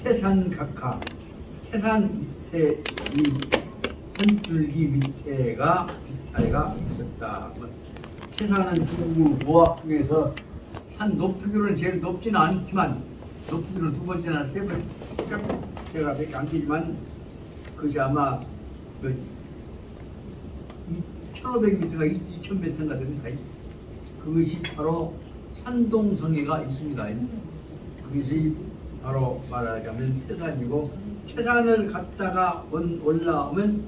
태산각하, 태산 밑에 이 선줄기 밑에가 아이가 있었다. 태산은 중국 모학 중에서 산 높이로는 제일 높지는 않지만 높이로는 두 번째나 세 번째가 밖에 안 되지만 그것이 아마 그 1500m가 2000m인가 됩니다. 그것이 바로 산동성애가 있습니다. 그것이 바로 말하자면 태산이고, 태산을 갔다가 올라오면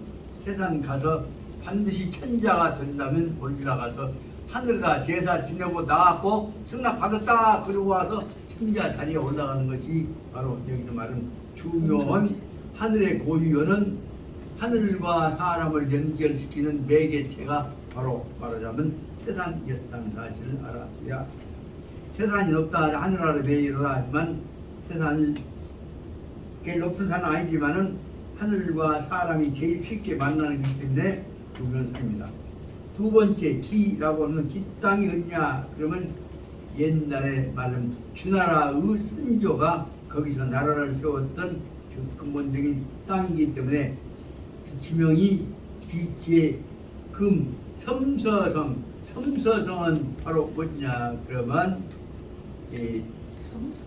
태산 가서 반드시 천자가 되려면 올라가서 하늘에다 제사 지내고 나왔고 승낙 받았다 그러고 와서 천자 자리에 올라가는 것이 바로 여기서 말하는 중요한 하늘의 고유어는 하늘과 사람을 연결시키는 매개체가 바로 말하자면 태산이었다는 사실을 알아줘야. 태산이 높다 하늘 아래 매이로다 하지만 태산이 제일 높은 산은 아니지만은 하늘과 사람이 제일 쉽게 만나는 것이기 때문에 두면산입니다. 두 번째 기라고 하는 기 땅이 어디냐 그러면 옛날에 말하면 주나라의 선조가 거기서 나라를 세웠던 근본적인 땅이기 때문에 그 지명이 기지의 금 섬서성. 섬서성은 바로 뭐냐 그러면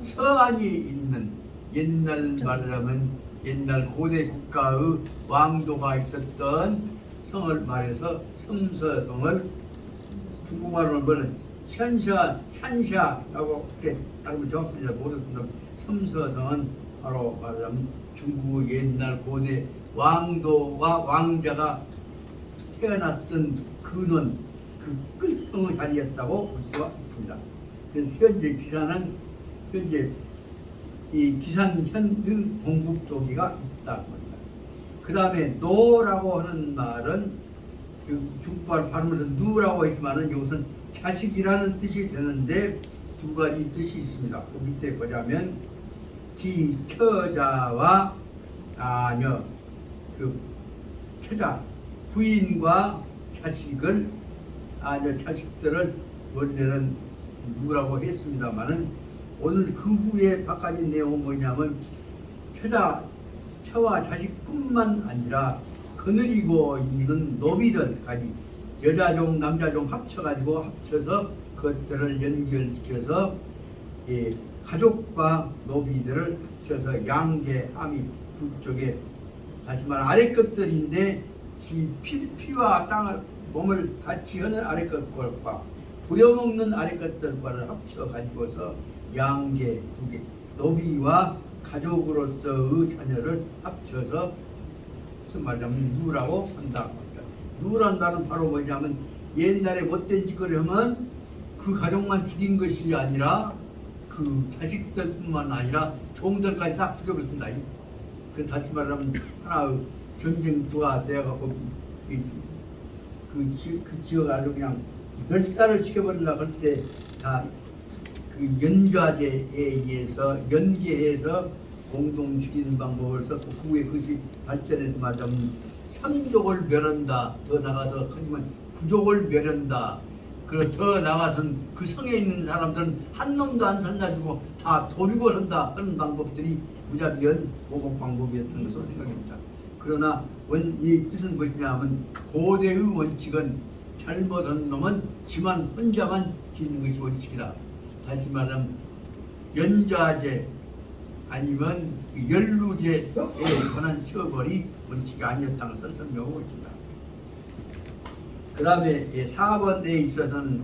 서안이 있는 옛날 말하자면 옛날 고대 국가의 왕도가 있었던 성을 말해서 섬서성을 중국말로는 뭐는 산샤라고 이렇게 다르면 정확히 모르겠습니다. 섬서성은 바로 말하자면 중국 옛날 고대 왕도와 왕자가 태어났던 근원, 그 끌통의 자리였다고 볼 수가 있습니다. 그래서 현재 기산은 현재 이 기산 현의 동북 쪽이가 있다고 합니다. 그 다음에 노라고 하는 말은 중국발 발음에서 누라고 했지만은 이것은 자식이라는 뜻이 되는데 두 가지 뜻이 있습니다. 그 밑에 보자면 처자와 아녀, 그 처자 부인과 자식을 아녀 자식들을 원래는 누라고 했습니다만은 오늘 그 후에 바꿔진 내용은 뭐냐면 처와 자식뿐만 아니라 거느리고 있는 노비들까지 여자종 남자종 합쳐서 그것들을 연결시켜서 가족과 노비들을 합쳐서 양계 함이 두 쪽에 다시 말하면 아래 것들인데 피와 땅을 몸을 같이 하는 아래 것과 부려먹는 아래 것들과를 합쳐 가지고서 양계 두 개 노비와 가족으로서의 자녀를 합쳐서 말하자면 누라고 한다고 합니다. 누란 말은 바로 뭐냐면 옛날에 못된 짓을 하면 그 가족만 죽인 것이 아니라 그 자식들뿐만 아니라 종들까지 다 죽여버린다. 그래서 다시 말하면 하나의 전쟁투가 되어갖고 그 지역 아주 그냥 멸살을 시켜버리려고 할 때 다 그 연좌제에 의해서 연계해서 공동 죽이는 방법을 썼고 그 후에 그것이 발전해서 말하자면 3족을 멸한다. 더 나가서 하지만 9족을 멸한다. 그리고 더 나가선 그 성에 있는 사람들은 한 놈도 안 살려주고 다 도륙을 한다 하는 방법들이 무자비한 보복 방법이었던 것으로 생각합니다. 그러나 이 뜻은 뭐냐면 고대의 원칙은 잘못한 놈은 지만 혼자만 짓는 것이 원칙이다. 다시 말하면 연좌제 아니면 연루제에 관한 처벌이 원칙이 아니었다는 것을 설명하고 있습니다. 그 다음에 4번에 있어서는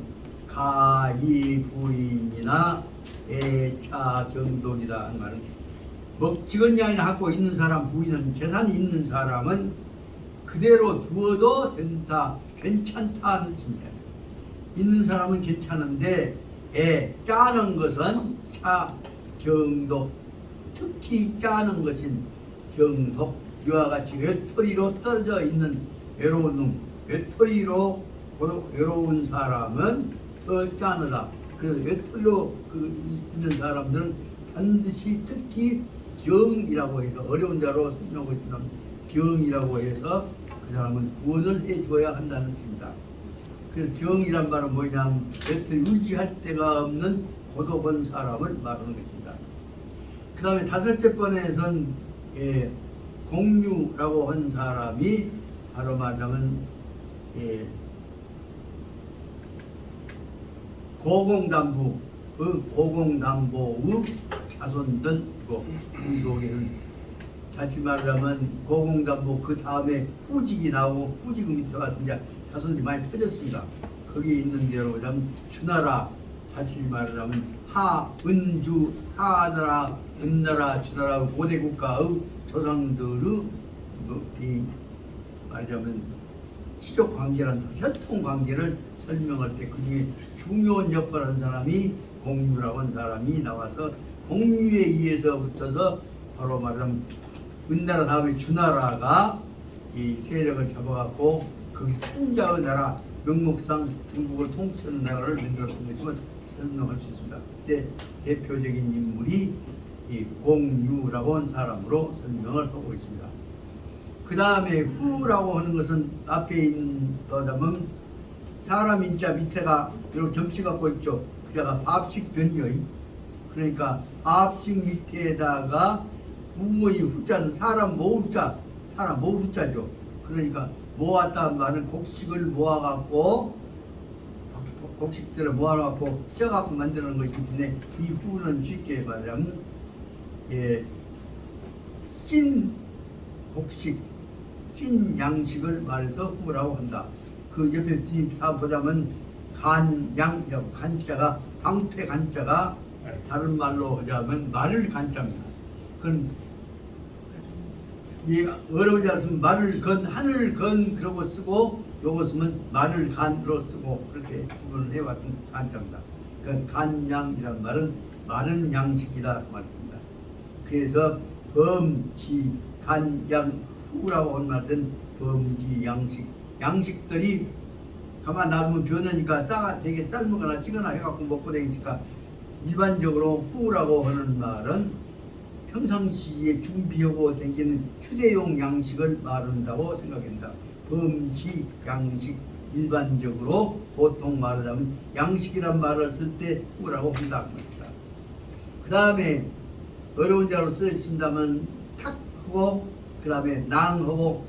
가이 부인이나 애차 경돈이다 하는 말은 먹지건 양이나 갖고 있는 사람 부인은 재산이 있는 사람은 그대로 두어도 된다 괜찮다 하는 뜻입니다. 있는 사람은 괜찮은데 짜는 것은 경독 특히 짜는 것인 경독 이와 같이 외톨이로 떨어져 있는 외로운 놈 외톨이로 외로운 사람은 더 짜느다. 그래서 외톨이로 있는 사람들은 반드시 특히 경이라고 해서 어려운 자로 설명하고 있지만 경이라고 해서 그 사람은 구원을 해줘야 한다는 뜻입니다. 그래서 경이란 말은 뭐냐면 외톨이 의지할 데가 없는 고독한 사람을 말하는 것입니다. 그 다음에 다섯째 번에선 공유라고 한 사람이 바로 말하면 고공담보의 자손들이고 그 속에는 다시 말하면 고공담보 그 다음에 후직이 나오고 후직 밑에가 이제 자손들이 많이 퍼졌습니다. 거기 있는 대로 좀 주나라 다시 말하면 하은주 하나라 은나라 주나라 고대 국가의 조상들의 이 말하자면 시족 관계란 혈통 관계를 설명할 때 그중에 중요한 역할을 한 사람이 공유라고 한 사람이 나와서 공유에 의해서부터서 바로 말하자면 은나라 다음에 주나라가 이 세력을 잡아갖고 거기서 천자의 나라 명목상 중국을 통치하는 나라를 만들었던 것임을 설명할 수 있습니다. 그때 대표적인 인물이 이 공유라고 한 사람으로 설명을 하고 있습니다. 그 다음에 후라고 하는 것은 앞에 있는 거다면 사람 인자 밑에가 이렇게 점치 갖고 있죠. 그자가 밥식 변이의 그러니까 밥식 밑에다가 후의 후자는 사람 모을 후자, 사람 모을 후자죠. 그러니까 모았다 말은 곡식을 모아갖고 곡식들을 모아갖고 쪄갖고 만드는 것이기 때문에 이 후는 쉽게 말하면 찐 곡식, 찐 양식을 말해서 후라고 한다. 그 옆에 다 보자면 간양이라고 간자가 방패 간자가 다른 말로 하자면 말을 간자입니다. 그건 어려운 자로 쓰면 말을 건 하늘 건 그러고 쓰고 요거 쓰면 말을 간으로 쓰고 그렇게 구분을 해왔던 간자입니다. 그 간양이란 말은 마른 양식이다 그 말입니다. 그래서 범지 간양 후라고 한 말은 범지 양식 양식들이 가만 놔두면 변하니까 되게 삶거나 찌거나 해갖고 먹고 다니니까 일반적으로 후라고 하는 말은 평상시에 준비하고 다니는 휴대용 양식을 말한다고 생각합니다. 범지 양식 일반적으로 보통 말하자면 양식이란 말을 쓸 때 후라고 한다 그 말입니다. 그 다음에 어려운 자로 쓰신다면 탁하고 그 다음에 낭하고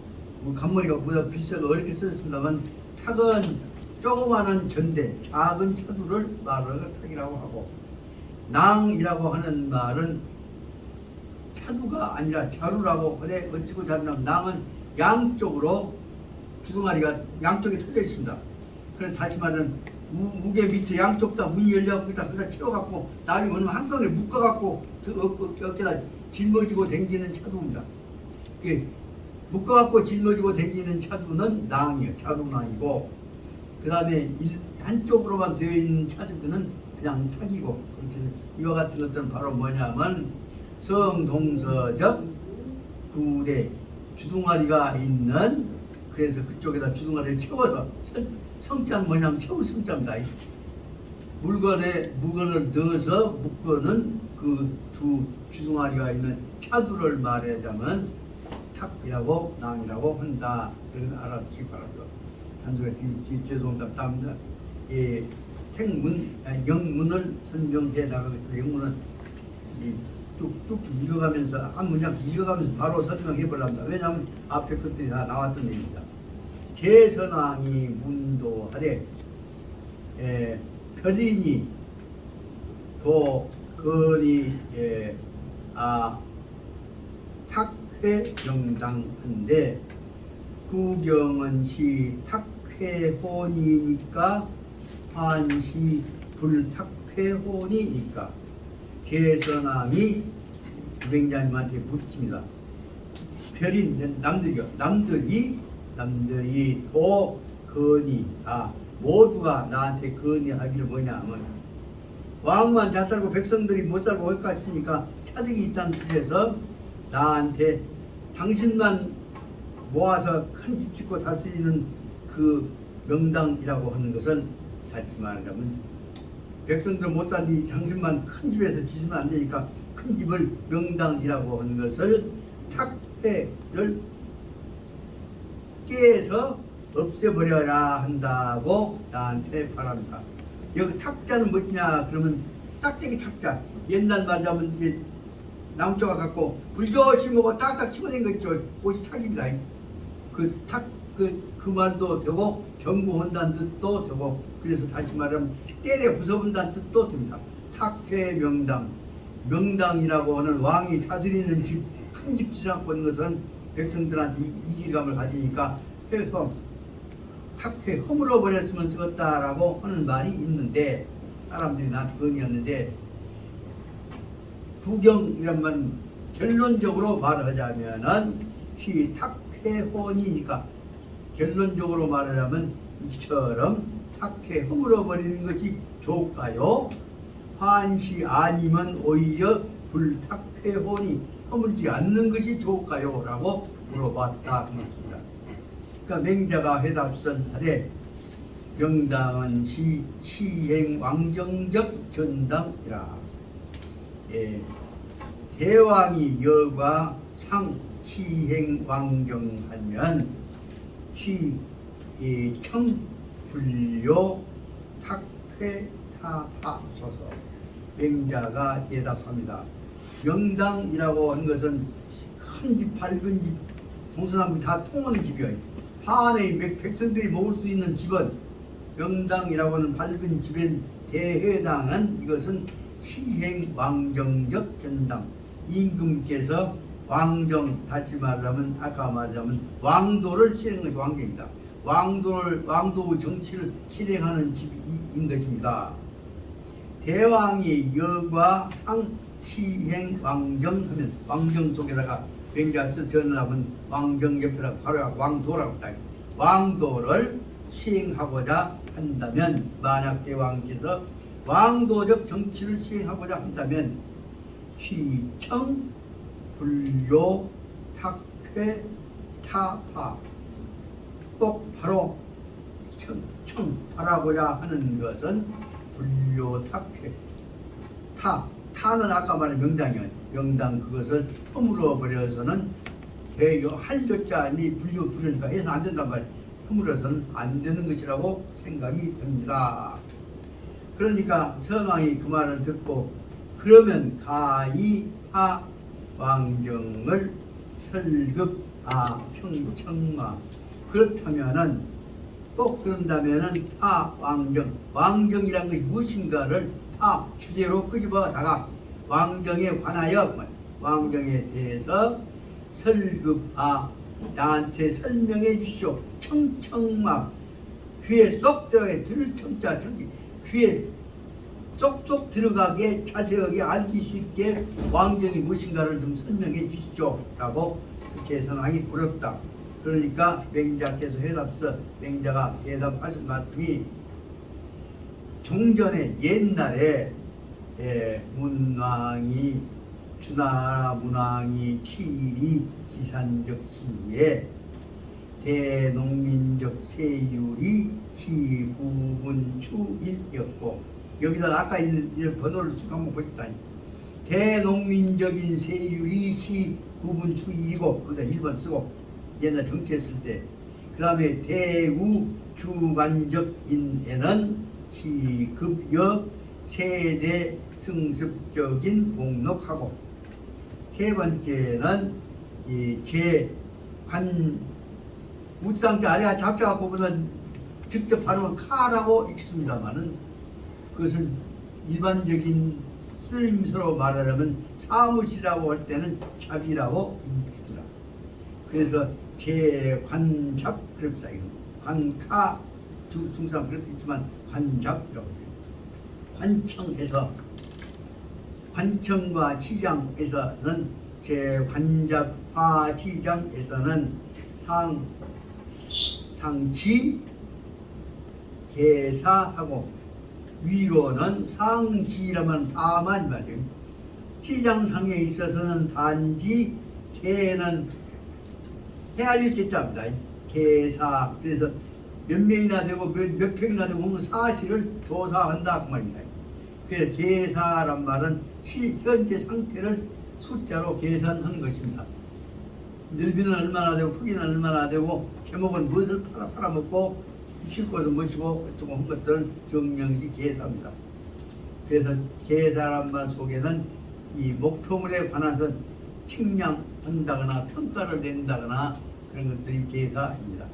간머리가 보다 비싸고 어렵게 쓰였습니다만 탁은 조그마한 전대 작은 차두를 말을 탁이라고 하고 낭이라고 하는 말은 차두가 아니라 자루라고 그래 어찌고 자루냐면 낭은 양쪽으로 주둥아리가 양쪽에 터져 있습니다. 그래서 다시 말하면 무게 밑에 양쪽 다 문이 열려갖고 거기다 채워갖고 나중에 오면 한꺼번에 묶어갖고 어깨다 짊어지고 댕기는 차두입니다. 묶어갖고 짊어지고 댕기는 차두는 낭이에요. 자루낭이고 그 다음에 한쪽으로만 되어 있는 차두는 그냥 탁이고 그렇게 해서 이와 같은 것들은 바로 뭐냐면 성동서적 구대 주둥아리가 있는 그래서 그쪽에다 주둥아리를 채워서 성자는 뭐냐면 채울 성자입니다. 물건을 넣어서 묶어는 그 두 주둥아리가 있는 차두를 말하자면 탁이라고 낭이라고 한다. 그런 알아주시기 바랍니다. 한쪽에 죄송합니다. 답니다. 영문을 설명해 나가겠습니다. 영문은 쭉쭉 읽어가면서 한 문장 읽어가면서 바로 설명해 보랍니다. 왜냐하면 앞에 것들이 다 나왔던 얘기입니다. 제선왕이 문도하되 편인이 도건이 탁회정당한데 구경은 시 탁회혼이니까 한시 불탁회혼이니까 제선왕이 주행자님한테 묻습니다. 별인 남들이 도 건의 모두가 나한테 건의하기를 뭐냐면 왕만 잘 살고 백성들이 못 살고 할 것이니까 차득이 있다는 뜻에서 나한테 당신만 모아서 큰 집 짓고 다스리는 그 명당이라고 하는 것은 다시 말하자면 백성들 못 살니 당신만 큰 집에서 지으면 안 되니까 큰 집을 명당이라고 하는 것을 탁회를 깨서 없애버려야 한다고 나한테 바랍니다. 여기 탁자는 뭐냐 그러면 딱대기 탁자 옛날 말하자면 이제 나무 조각 갖고 불조심하고 딱딱 치고낸 거 있죠. 그것이 탁입니다. 그 말도 되고 경고한다는 뜻도 되고, 그래서 다시 말하면 때려 부숴본다는 뜻도 됩니다. 탁회 명당, 명당이라고 하는 왕이 다스리는 집, 큰 집 지상고 있는 것은 백성들한테 이질감을 가지니까 해서 탁회 허물어 버렸으면 쓰겠다라고 하는 말이 있는데, 사람들이 나한테 건의했는데, 부경이란 말은 결론적으로 말하자면은 시 탁회혼이니까, 결론적으로 말하자면 이처럼 탁회 허물어 버리는 것이 좋을까요? 환시 아니면 오히려 불탁회혼이 허물지 않는 것이 좋을까요? 라고 물어봤다 그랬습니다. 그러니까 맹자가 해답선하되 명당은 시행 왕정적 전당이라. 예, 대왕이 여과 상 시행 왕정하면 청 불료 탁회 타하소서. 맹자가 대답합니다. 명당이라고 하는 것은 큰 집, 밝은 집, 동서남북 다 통하는 집이에요. 한의 백성들이 먹을 수 있는 집은 명당이라고 하는 밝은 집에 대해당한 이것은 시행 왕정적 전당. 임금께서 왕정, 다시 말하면 아까 말하자면 왕도를 실행하는 것이 왕정입니다. 왕도 정치를 실행하는 집인 것입니다. 대왕이 여과 상 시행 왕정하면, 왕정 속에다가 맹자에서 전하면 왕정 옆에다가 바로 왕도라고 했다. 왕도를 시행하고자 한다면, 만약 대왕께서 왕도적 정치를 시행하고자 한다면 취청 불료 탁회 타파, 꼭 바로 청하고자 하는 것은 불료 탁회, 타는 아까 말한 명당이에요. 명당 그것을 허물어 버려서는 할려자 아니 불료니까 해서 안 된단 말이에요. 허물어서는 안 되는 것이라고 생각이 됩니다. 그러니까 선왕이 그 말을 듣고, 그러면 가이하 왕정을 설급 청마, 그렇다면은 꼭 그런다면은 왕정이란 것이 무엇인가를 주제로 끄집어다가 왕정에 관하여, 왕정에 대해서 설급 나한테 설명해 주시오. 청청마, 귀에 쏙 들어가게, 들을 청자, 귀에 쏙쏙 들어가게 자세하게 알기 쉽게 왕정이 무엇인가를 좀 설명해 주시죠 라고 그렇게 선왕이 물었다. 그러니까 맹자께서 해답서, 맹자가 대답하신 말씀이 종전에 옛날에 문왕이 주나라 문왕이 치리 기산적 시에 대농민적 세율이 시부분추일이었고, 여기다 아까 이런 번호를 쭉 한번 보겠다. 대농민적인 세율이 시부분추일이고, 거기다 1번 쓰고 옛날 정치했을 때, 그 다음에 대우주관적인에는 시급여 세대 승습적인 복록하고, 세 번째는 제관 우상자 아래가 잡혀갖고 보면 직접 발음은 카라고 읽습니다만은, 그것은 일반적인 쓰임새로 말하자면 사무실이라고 할 때는 잡이라고 읽습니다. 그래서 제관잡 그럽니다. 관카 중상 그렇게 있지만 관잡이라고 해요. 관청에서, 관청과 시장에서는, 제관잡화 시장에서는 상치 계사하고, 위로는 상지라면 다만 말이에요. 시장상에 있어서는 단지 계는 헤아릴 계자입니다. 계사, 그래서 몇 명이나 되고 몇 평이나 되고 사실을 조사한다 그 말입니다. 그래서 계사란 말은 현재 상태를 숫자로 계산하는 것입니다. 넓이는 얼마나 되고 크기는 얼마나 되고 제목은 무엇을 팔아먹고 쉴 곳은 무엇이고 조금 한 것들은 정령시 계사입니다. 그래서 계사란 말 속에는 이 목표물에 관해서 측량한다거나 평가를 낸다거나 그런 것들이 계사입니다.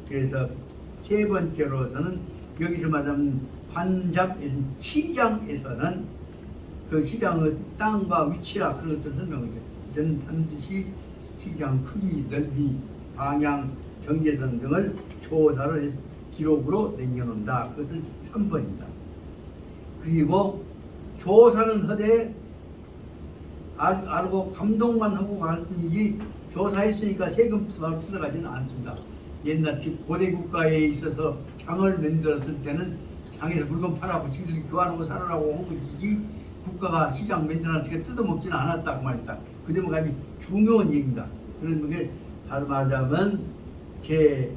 그래서 세 번째로서는 여기서 말하면 관잡에서 시장에서는 그 시장의 땅과 위치라 그런 것들 설명하죠. 저는 반드시 시장 크기, 넓이, 방향, 경계선 등을 조사를 해서 기록으로 남겨놓는다. 그것은 3번입니다. 그리고 조사는 하되 알고 감동만 하고 갈 뿐이지 조사했으니까 세금 뜯어가지는 않습니다. 옛날 고대 국가에 있어서 장을 만들었을 때는 장에서 물건 팔아고 지들이 교환하고 살아라고 한 것이지 국가가 시장 맨들한테 뜯어먹지는 않았다 그 말입니다. 그 점은 아주 중요한 얘기입니다. 그런 게 바로 말하자면 제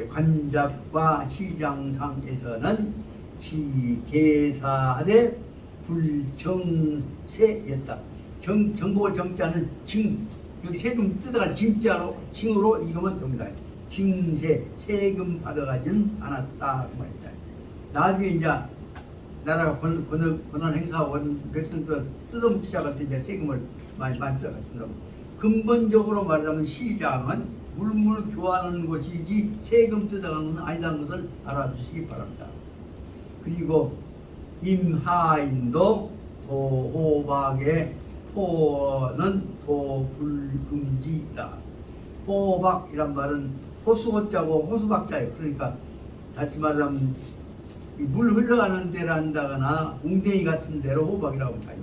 관잡과 시장상에서는 지계사대 불정세였다. 정복을 정자는 여기 세금 뜯어가 징자로 징으로 읽으면 됩니다. 징세 세금 받아가지는 않았다 그 말입니다. 나중에 이제 나라가 권한 행사하고 백성들 뜯어먹기 시작할 때 이제 세금을 많이 받아가지고 근본적으로 말하자면 시장은 물물 교환하는 것이지 세금 뜯어가는 것은 아니라는 것을 알아주시기 바랍니다. 그리고 임하인도 도호박의 포는 도불금지다. 호박이란 말은 호수호자고 호수박자예요. 그러니까 다시 말하면 물 흘러가는 데를 한다거나 웅덩이 같은 데로 호박이라고 합니다.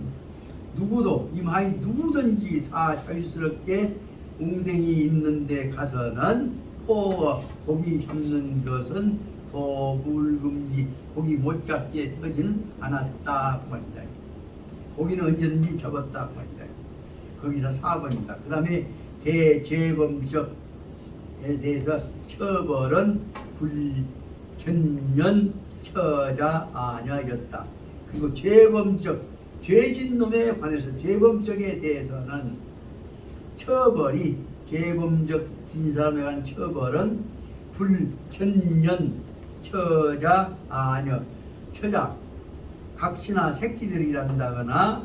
누구도 임하인 누구든지 다 자유스럽게 웅덩이 있는 데 가서는 고기 잡는 것은 도불금지, 고기 못 잡게 하지는 않았다 그 말입니다. 고기는 언제든지 잡았다 그 말입니다. 거기서 4번입니다. 그 다음에 대죄범적에 대해서 처벌은 불견년 처자 아녀였다. 그리고 죄범적, 죄진 놈에 관해서 죄범적에 대해서는 처벌이 죄범적 진 사람에 관한 처벌은 불견년 처자 아녀, 처자 각시나 새끼들이란다거나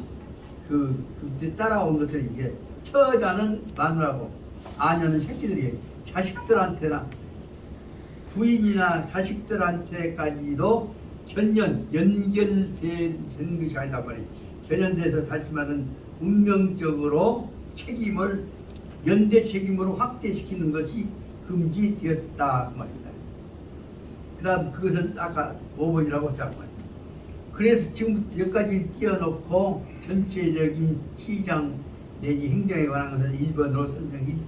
그때 따라온 것들이 이게 처자는 마누라고 아녀는 새끼들이에요. 자식들한테나 부인이나 자식들한테까지도 연결된 것이 아니다 말이에요. 견연돼서 다시 말하는 운명적으로 책임을 연대 책임으로 확대시키는 것이 금지되었다 말입니다. 그 다음 그것은 아까 5번이라고 했잖아요. 그래서 지금부터 여기까지 띄워놓고 전체적인 시장 내지 행정에 관한 것을 1번으로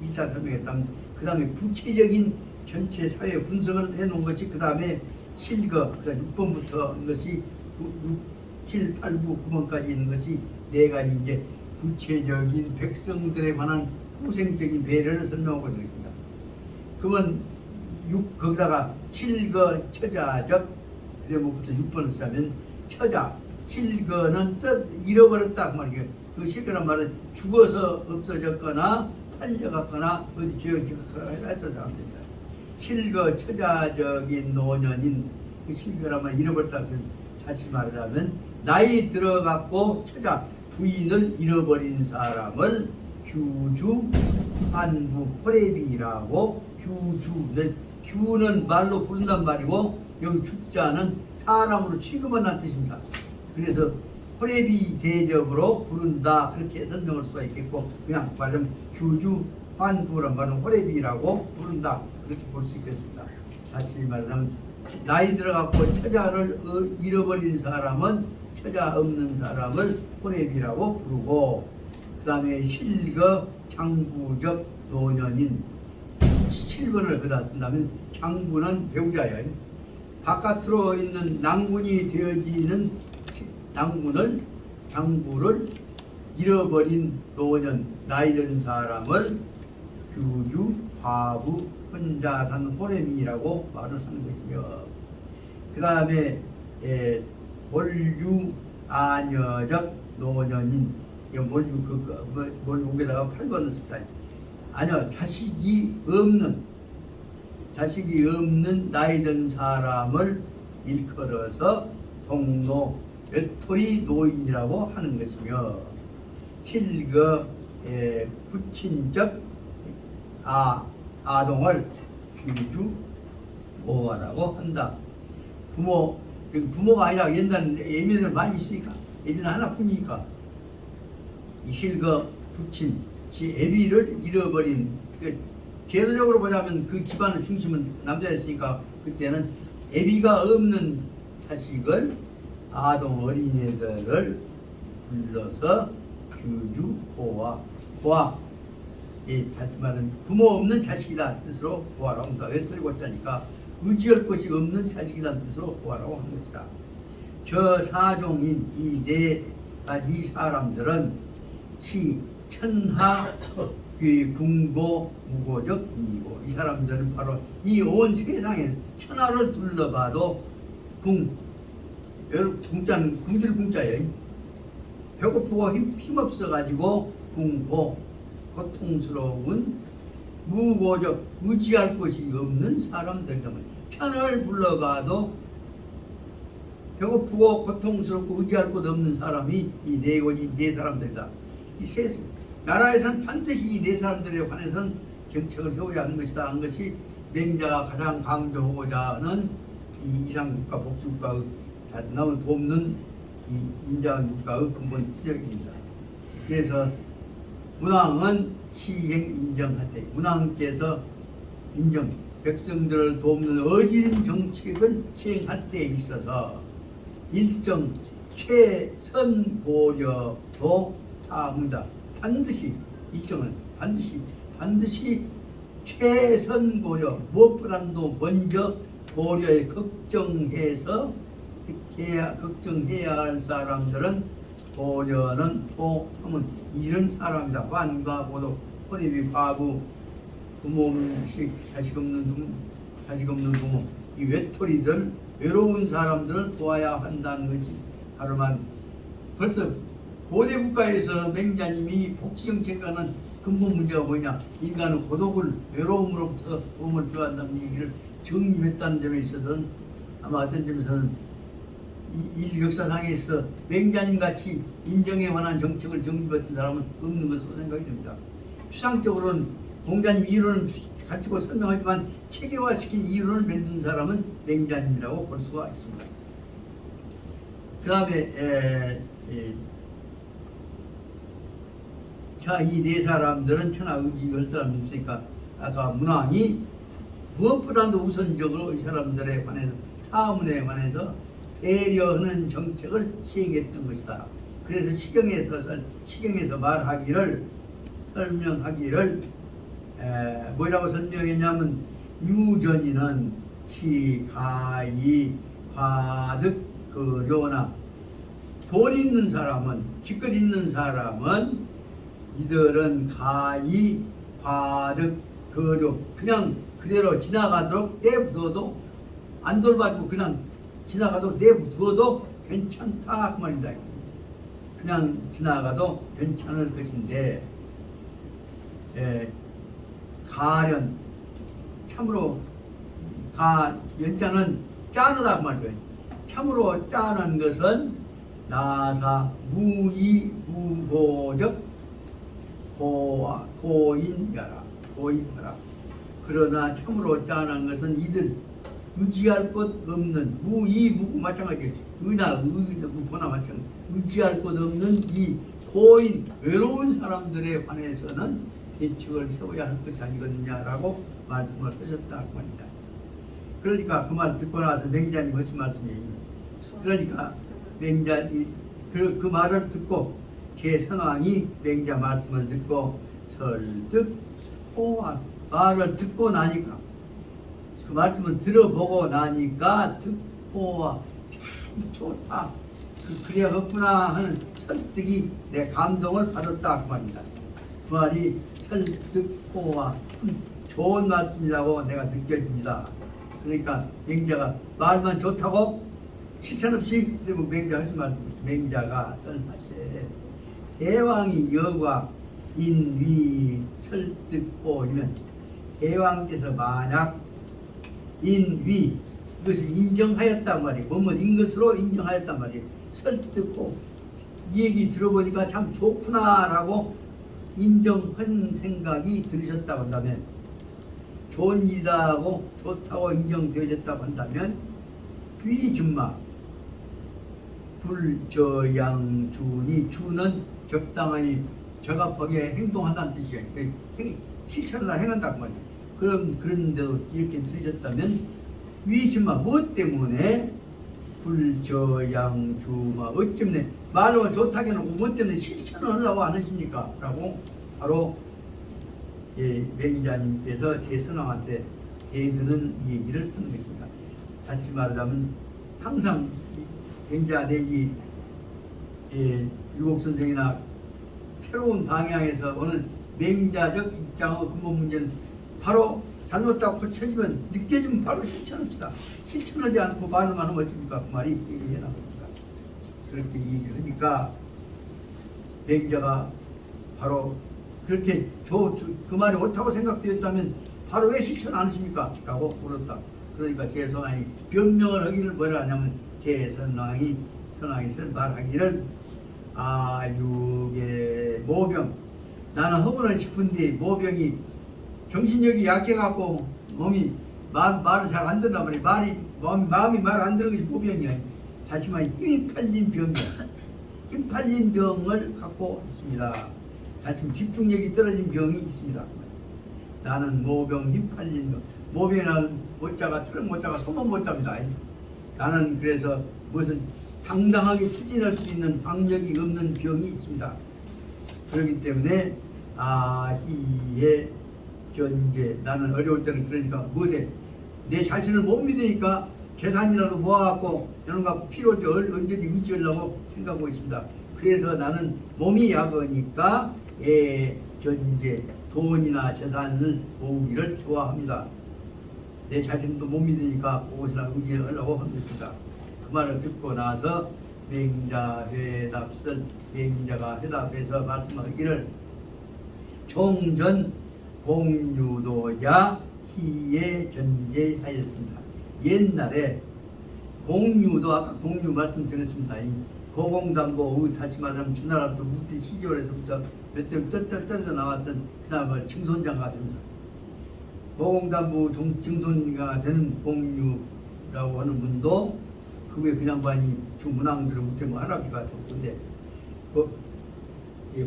일단 설명했다면 그 다음에 구체적인 전체 사회 분석을 해놓은 것이 그 다음에 실거, 그러니까 6번부터 한 것이 6, 7, 8, 9, 9번까지 있는 것이 네 가지 이제 구체적인 백성들에 관한 후생적인 배려를 설명하고 있는 것입니다. 그러면 거기다가 실거, 처자적, 그래부터 6번을 쓰면 처자, 실거는 잃어버렸다 그 말이에요. 그 실거란 말은 죽어서 없어졌거나 팔려갔거나 어디 지어졌거나 했던 사람들입니다. 실거 처자적인 노년인 그 실거라면 잃어버렸다. 다시 말하자면 나이 들어갔고 처자 부인을 잃어버린 사람을 규주 한부 호래비라고 규는 말로 부른단 말이고 여기 주자는 사람으로 취급한다는 뜻입니다. 그래서 호래비 대접으로 부른다 그렇게 설명할 수가 있겠고 그냥 말하자면 규주 한부란 말은 호래비라고 부른다 그렇게 볼 수 있겠습니다. 다시 말하면 나이 들어갖고 처자를 잃어버린 사람은 처자 없는 사람을 호래비라고 부르고 그 다음에 실거 장부적 노년인 7번을 그다 쓴다면 장부는 배우자예요. 바깥으로 있는 낭군이 되어지는 장부를 잃어버린 노년 나이 든 사람을 규주 과부 혼자 산 호래미라고 말을 하는 것이며 그 다음에 몰유 아녀적 노년인 몰유에다가 8번을 씁니다. 아니요 자식이 없는 나이 든 사람을 일컬어서 동노 외톨이 노인이라고 하는 것이며 실거 부친적 아동을 규주 보호하라고 한다. 부모가 아니라 옛날에 예민을 많이 있으니까 예민 하나뿐이니까 이 실거 부친 지 애비를 잃어버린 제도적으로 보자면 그 집안의 중심은 남자였으니까 그때는 애비가 없는 자식을 아동 어린애들을 불러서 규주 보아 자칫 말은 부모 없는 자식이라 뜻으로 보아라고 한다. 외톨이고 짜니까 의지할 것이 없는 자식이라는 뜻으로 보아라고 한 것이다. 저 사종인 이 네 가지 사람들은 시 천하 궁고 무고적 인이고 이 사람들은 바로 이 온 세상에 천하를 둘러봐도 궁자는 궁질 궁자예요. 배고프고 힘없어 가지고 궁고 고통스러운 무고적 의지할 곳이 없는 사람들 때문에 천하를 불러가도 배고프고 고통스럽고 의지할 곳 없는 사람이 이 네 사람들이다. 이 세 나라에선 반드시 이 네 사람들에 관해서는 정책을 세워야 하는 것이다 하는 것이 맹자가 가장 강조하고자 하는 이 이상국가 복지국가의 나온 돕는 이 인자국가의 근본 지적입니다. 그래서 문왕은 시행 인정하되 문왕께서 백성들을 돕는 어지른 정책을 시행할 때 있어서 일정 최선 고려도 다합니다. 반드시 일정은 반드시 최선 고려 무엇보다도 먼저 고려에 걱정해야 할 사람들은 고려는 토함은 이런 사람이다. 환과 고독, 호립이 과부, 부모 없는 자식 없는 부모, 이 외톨이들, 외로운 사람들을 도와야 한다는 것이 바로만 벌써 고대 국가에서 맹자님이 복지정책을 하는 근본 문제가 뭐냐? 인간은 고독을 외로움으로부터 도움을 줘야 한다는 얘기를 정립했다는 점에 있어서는 아마 어떤 점에서는 인류 역사상에서 맹자님 같이 인정에 관한 정책을 정립했던 사람은 없는 것으로 생각이 됩니다. 추상적으로는 공자님 이론을 가지고 설명하지만 체계화시킨 이론을 만든 사람은 맹자님이라고 볼 수가 있습니다. 그 다음에 이 네 사람들은 천하의지할 사람이 있으니까 아까 문왕이 무엇보다도 우선적으로 이 사람들에 관해서 타문에 관해서 배려하는 정책을 시행했던 것이다. 그래서 시경에서 설명하기를 뭐라고 설명했냐면 유전이는 시가이 과득 거료나 돈 있는 사람은 직권 있는 사람은 이들은 가이 과득 거료 그냥 그대로 지나가도록 내부둬도 안 돌봐주고 그냥 지나가도 내부둬도 괜찮다 그 말입니다. 그냥 지나가도 괜찮을 것인데 가련 참으로 연자는 짜느다 그 말이에요. 참으로 짜는 것은 나사 무이무고적 고인하라. 그러나 참으로 짜는 것은 이들 의지할 것 없는 무이무고 마찬가지 무고나 마찬가지 의지할 것 없는 이 고인 외로운 사람들에 관해서는 대책을 세워야 할 것이 아니겠느냐라고 말씀을 하셨다 그 말입니다. 그러니까 그 말 듣고 나서 맹자님 하신 말씀이에요. 그러니까 맹자님 그 말을 듣고 제 선왕이 맹자 말씀을 듣고 설득 호환 말을 듣고 나니까 그 말씀을 들어보고 나니까 듣고와 참 좋다 그래야겠구나 하는 설득이 내 감동을 받았다 그 말입니다. 그 말이 설득호와 좋은 말씀이라고 내가 느껴집니다. 그러니까 맹자가 말만 좋다고 실천 없이 그리고 맹자 하신 말씀 맹자가 설하세 대왕이 여과 인위 설득호이면 대왕께서 만약 인위 이것을 인정하였단 말이에요. 뭐뭐인 것으로 인정하였단 말이에요. 설득호 이 얘기 들어보니까 참 좋구나라고 인정한 생각이 들으셨다고 한다면, 좋은 일이다 하고 좋다고 인정되어졌다고 한다면, 위증마 불저양준이 주는 적당히 적합하게 행동한다는 뜻이에요. 실천을 행한다고 말이에요. 그런데도 이렇게 들으셨다면, 위증마 무엇 때문에 불저양주마 어쩌면 말로 좋다게 해놓고 뭐 때문에 실천을 하려고 안 하십니까? 라고 바로 맹자님께서 제 선왕한테 대드는 얘기를 하는 것입니다. 다시 말하자면 항상 맹자 내지 유곡선생이나 새로운 방향에서 오늘 맹자적 입장의 근본 문제는 바로 잘못다고 고쳐지면 느껴지면 바로 실천합시다. 실천하지 않고 말로만 하면 어떻습니까? 그 말이 얘기해 나옵니다. 그렇게 얘기를 하니까 맹자가 바로 그렇게 그 말이 옳다고 생각되었다면 바로 왜 실천 안 하십니까? 라고 물었다. 그러니까 제 선왕이 변명을 하기를 뭐라 하냐면, 제 선왕이 말하기를 아육의 모병, 나는 허구는 싶은데 모병이 정신력이 약해갖고 몸이 말을 잘 안 듣나 보니 마음이 말 안 듣는 것이 모병이야. 다시 말해 힘이 팔린 병이야. 힘 팔린 병을 갖고 있습니다. 다시 집중력이 떨어진 병이 있습니다. 나는 모병 힘 팔린 병. 모병이라는 모자가 트럭 모자가 소문 모자입니다. 나는 그래서 무슨 당당하게 추진할 수 있는 방력이 없는 병이 있습니다. 그렇기 때문에 희의 전제, 나는 어려울 때는 그러니까 무엇에 내 자신을 못 믿으니까 재산이라도 모아갖고 이런 거 필요할 때 언제든지 유지하려고 생각하고 있습니다. 그래서 나는 몸이 약하니까 전제, 돈이나 재산을 모으기를 좋아합니다. 내 자신도 못 믿으니까 그것이나 의지하려고 합니다. 그 말을 듣고 나서 맹자가 회답해서 말씀하기를 총전 공유도야 희에 전제하였습니다. 옛날에 공유도, 아까 공유 말씀드렸습니다. 고공담보, 다시 말하면 주나라 또 무슨 시절에서부터 몇 대 떨어져 나왔던 그나마 증손장 같습니다. 고공담보 증손가 되는 공유라고 하는 분도 그 외에 그냥 반이 주문왕들을 못해 뭐 할아버지가 됐던데,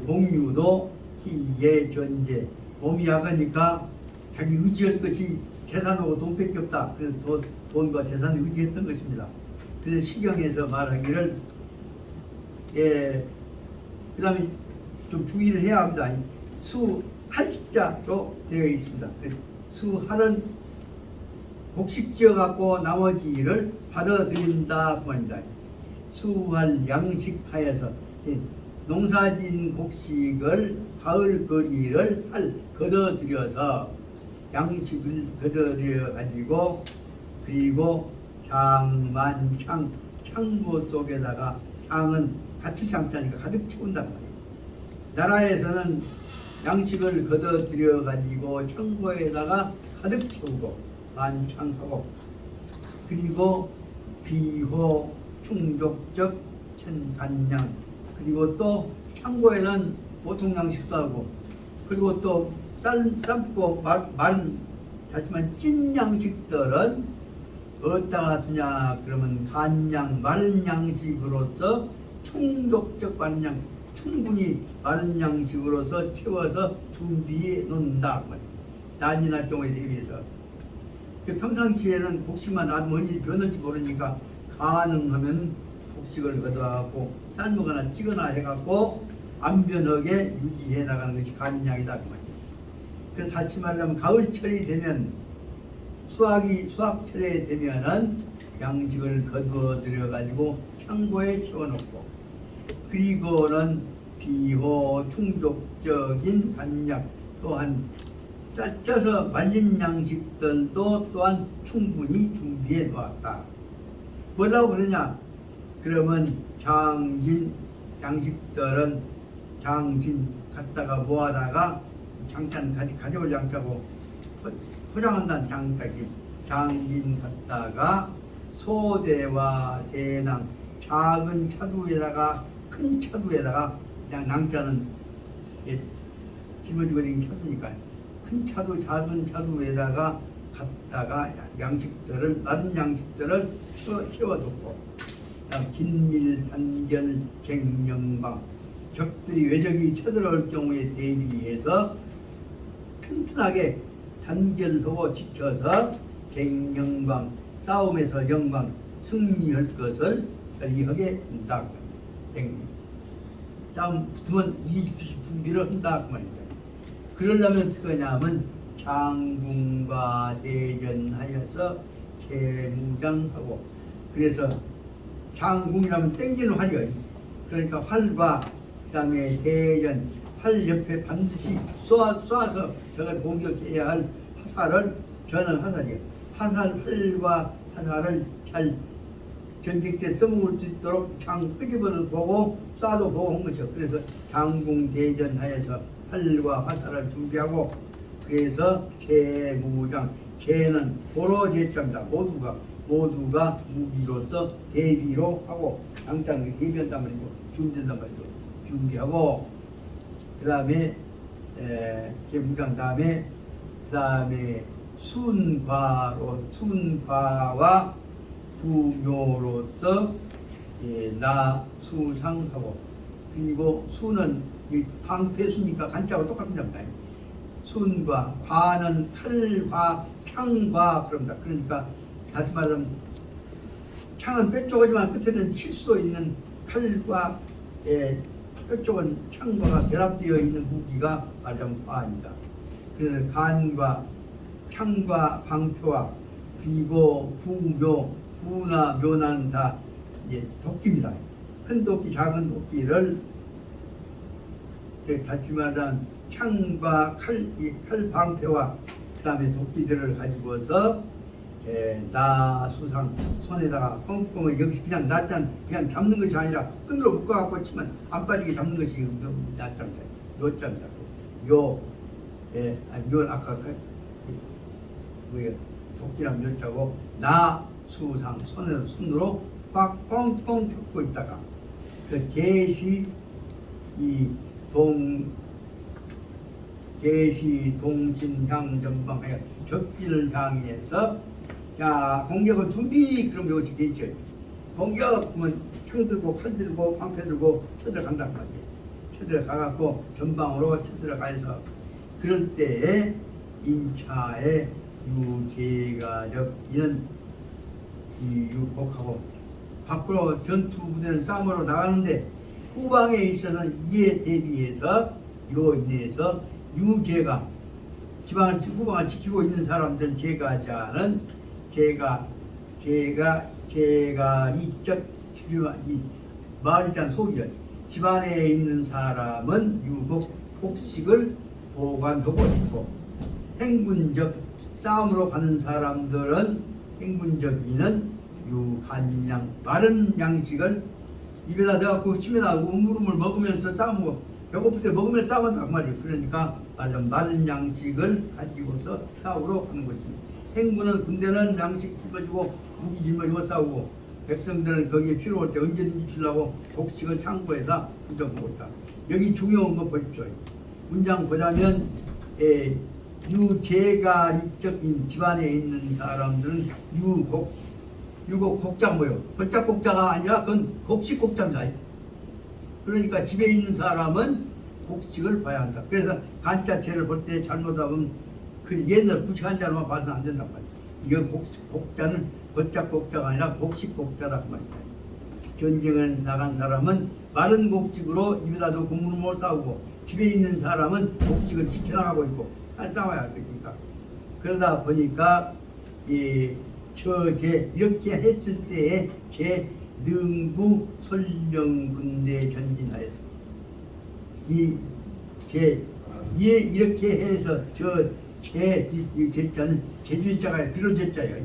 공유도 희의 전제, 몸이 약하니까 자기 의지할 것이 재산하고 돈밖에 없다. 그래서 돈과 재산을 의지했던 것입니다. 그래서 시경에서 말하기를 그 다음에 좀 주의를 해야 합니다. 수할자로 되어 있습니다. 수할은 곡식지어 갖고 나머지를 받아들인다 그 말입니다. 수할 양식하여서 농사진 곡식을 가을거리를 걷어들여서 양식을 걷어들여 가지고, 그리고 창만창, 창고 속에다가, 창은 가축장자니까 가득 채운단 말이에요. 나라에서는 양식을 걷어들여 가지고 창고에다가 가득 채우고 만창하고, 그리고 비호 충족적 천간양, 그리고 또 창고에는 보통 양식도 하고, 그리고 또 삶고 마른, 하지만 찐 양식들은 어디다가 두냐 그러면 간양, 마른 양식으로서 충족적 마른 양식, 충분히 마른 양식으로서 채워서 준비해 놓는다. 난이 날 경우에 대비해서 평상시에는 곡식만 놔두면 언제 변할지 모르니까 가능하면 곡식을 걷어갖고 삶거나 찌거나 해갖고 안 변하게 유지해 나가는 것이 간양이다. 그래서 다시 말하면 가을철이 되면, 수확철에 되면은 양식을 거두어들여 가지고 창고에 채워놓고, 그리고는 비호 충족적인 간약, 또한 쪄서 말린 양식들도 또한 충분히 준비해 놓았다. 뭐라고 그러냐? 그러면 장진 양식들은 장진 갖다가 모아다가 장잔 가져올 양자고, 포장한다는 장자기, 장진 갖다가 소대와 대낭, 작은 차두에다가 큰 차도에다가 그냥 낭자는 짊어지고 있는 차도니까 큰 차도 작은 차도에다가 갖다가 양식들을 마른 양식들을 채워두고 긴밀단견 갱명방 적들이 외적이 쳐들어올 경우에 대비해서 튼튼하게 단결하고 지켜서 갱영광 싸움에서 영광 승리할 것을 하게 한다. 싸움 붙으면 이 준비를 한다 그 말이죠. 그러려면 어떻게 하냐면 장군과 대전하여서 재무장하고 그래서 장군이라면 땡기는 활이요. 그러니까 활과 그다음에 대전 활 옆에 반드시 쏴서 저가 공격해야 할 화살을 저는 화살이에요. 활과 화살을 잘 전쟁 때 써먹을 수 있도록 장 끄집어도 보고 쏴도 보고 한 거죠. 그래서 장궁 대전하여서 활과 화살을 준비하고 그래서 재무장 재는 도로 제자입니다. 모두가 무기로서 대비로 하고 당장 대비한단 말이고 준비한단 말이고 준비하고 그 다음에 재무장 다음에 순과와 부묘로서 나수상하고 그리고 수는 방패수니까 간자하고 똑같은 겁니다. 순과 과는 칼과 창과 그럽니다. 그러니까 다시 말하면 창은 뼈쪽이지만 끝에는 칠 수 있는 칼과 뼈쪽은 창과 결합되어 있는 무기가 말하자면 과입니다. 그래서 간과 창과 방표와 그리고 부나 묘나는 다 도끼입니다. 큰 도끼, 작은 도끼를 다시 말하면 창과 칼 방패와 그 다음에 도끼들을 가지고서 나수상 손에다가 꽁꽁을 여기서 그냥 낫잔 그냥 잡는 것이 아니라 끈으로 묶어갖고 치면 안 빠지게 잡는 것이 낫자입니다. 요자입니다. 요 아까 도끼랑 묘자고 나수상 손으로 꽉 꽁꽁 잡고 있다가 그 계시 동진향 전방하여 적진을 향해서 공격을 준비 그럼 이것이 되죠. 공격 그러면 창 들고 칼 들고 방패 들고 쳐들어간단 말이에요. 쳐들어가갖고 전방으로 쳐들어가서 그럴 때에 인차의 유제가력 이는 유복하고 밖으로 전투 부대는 싸움으로 나가는데 후방에 있어서 이에 대비해서 이로 인해서 유제가 지방을 후방을 지키고 있는 사람들은 제가자는 제가 이적 말이잖아 속이죠. 집안에 있는 사람은 유복 복식을 보관하고 있고 행군적 싸움으로 가는 사람들은 행군적이는 유한양 마른 양식을 입에다 넣어갖고 침에다 우물우물 먹으면서 싸우고 배고플 때 먹으면서 싸운단 말이에요. 그러니까 마른 양식을 가지고서 싸우러 가는 거지. 행군은 군대는 양식 짊어지고 무기 짊어지고 싸우고 백성들은 거기에 필요할 때 언제든지 주려고 복식을 창고에다 부정하고 있다. 여기 중요한 거 보십시오. 문장 보자면 유제가리적인 집안에 있는 사람들은 유곡곡자 뭐요? 걸작곡자가 아니라 그건 곡식곡자입니다. 그러니까 집에 있는 사람은 곡식을 봐야 한다. 그래서 간자체를 볼 때 잘못하면 그 옛날 구식한 자로만 봐서는 안 된단 말이야. 이건 곡자는 걸작곡자가 아니라 곡식곡자라고 말이야. 전쟁을 나간 사람은 마른 곡식으로 입에다 넣고 물을 싸우고 집에 있는 사람은 곡식을 지켜나가고 있고 싸워야 할 거니까. 그러다 보니까 이렇게 했을 때에 제 능부 설령군대 전진하여서 이렇게 해서 제자는 제주자가 비로제자예요.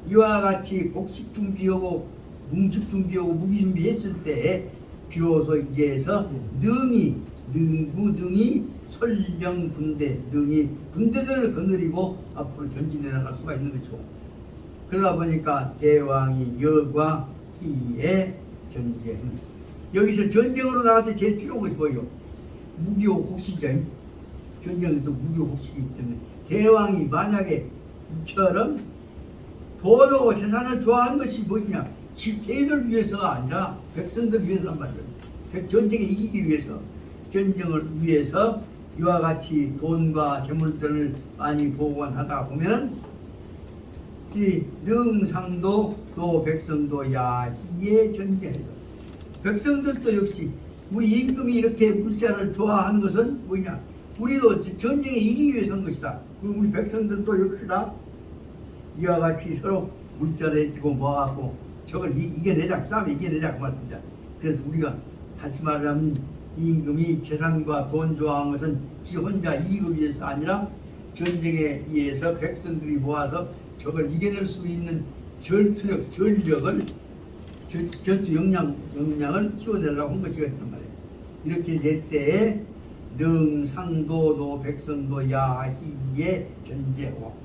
이와 같이 곡식 준비하고 음식 준비하고 무기 준비했을 때 비로소 이제서 능이 설령 군대 능이 군대들을 거느리고 앞으로 전진해 나갈 수가 있는 거죠. 그러다 보니까 대왕이 여과 희의 전쟁 여기서 전쟁으로 나갈 때 제일 필요한 것이 뭐예요? 무기호곡식이죠. 전쟁에서 무기호곡식이기 때문에 대왕이 만약에 이처럼 돈하고 재산을 좋아하는 것이 뭐냐? 개인을 위해서가 아니라 백성들 위해서란 말이에요. 전쟁에 이기기 위해서, 전쟁을 위해서 이와 같이 돈과 재물들을 많이 보관하다 보면 이 능상도 또 백성도 야희에 전제해서 백성들도 역시 우리 임금이 이렇게 물자를 좋아하는 것은 뭐냐? 우리도 전쟁에 이기기 위해서 한 것이다. 그리고 우리 백성들도 역시나 이와 같이 서로 물자를 쥐고 모아갖고 저걸 이겨내자, 싸움 이겨내자 그 말입니다. 그래서 우리가 다시 말하면 임금이 재산과 돈 좋아하는 것은 지 혼자 이익을 위해서 아니라 전쟁에 의해서 백성들이 모아서 저걸 이겨낼 수 있는 전투력, 전력을 전투 역량을 키워내려고 한 것이었단 말이에요. 이렇게 될 때에 능상도도 백성도 야희에 전제하고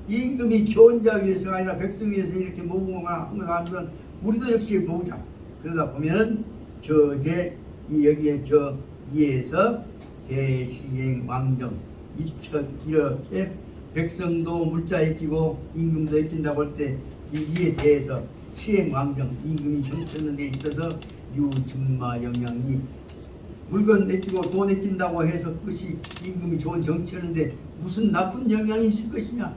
임금이 저 혼자 위해서가 아니라 백성 위해서 이렇게 모으거나 하면 우리도 역시 모으자. 그러다 보면 여기에 이에서 대시행 왕정 이렇게 백성도 물자에 끼고 임금도 끼는다고 할 때 이에 대해서 시행 왕정 임금이 정치하는 데 있어서 유증마 영향이 물건 내끼고 돈 내낀다고 해서 그것이 임금이 좋은 정치하는데 무슨 나쁜 영향이 있을 것이냐?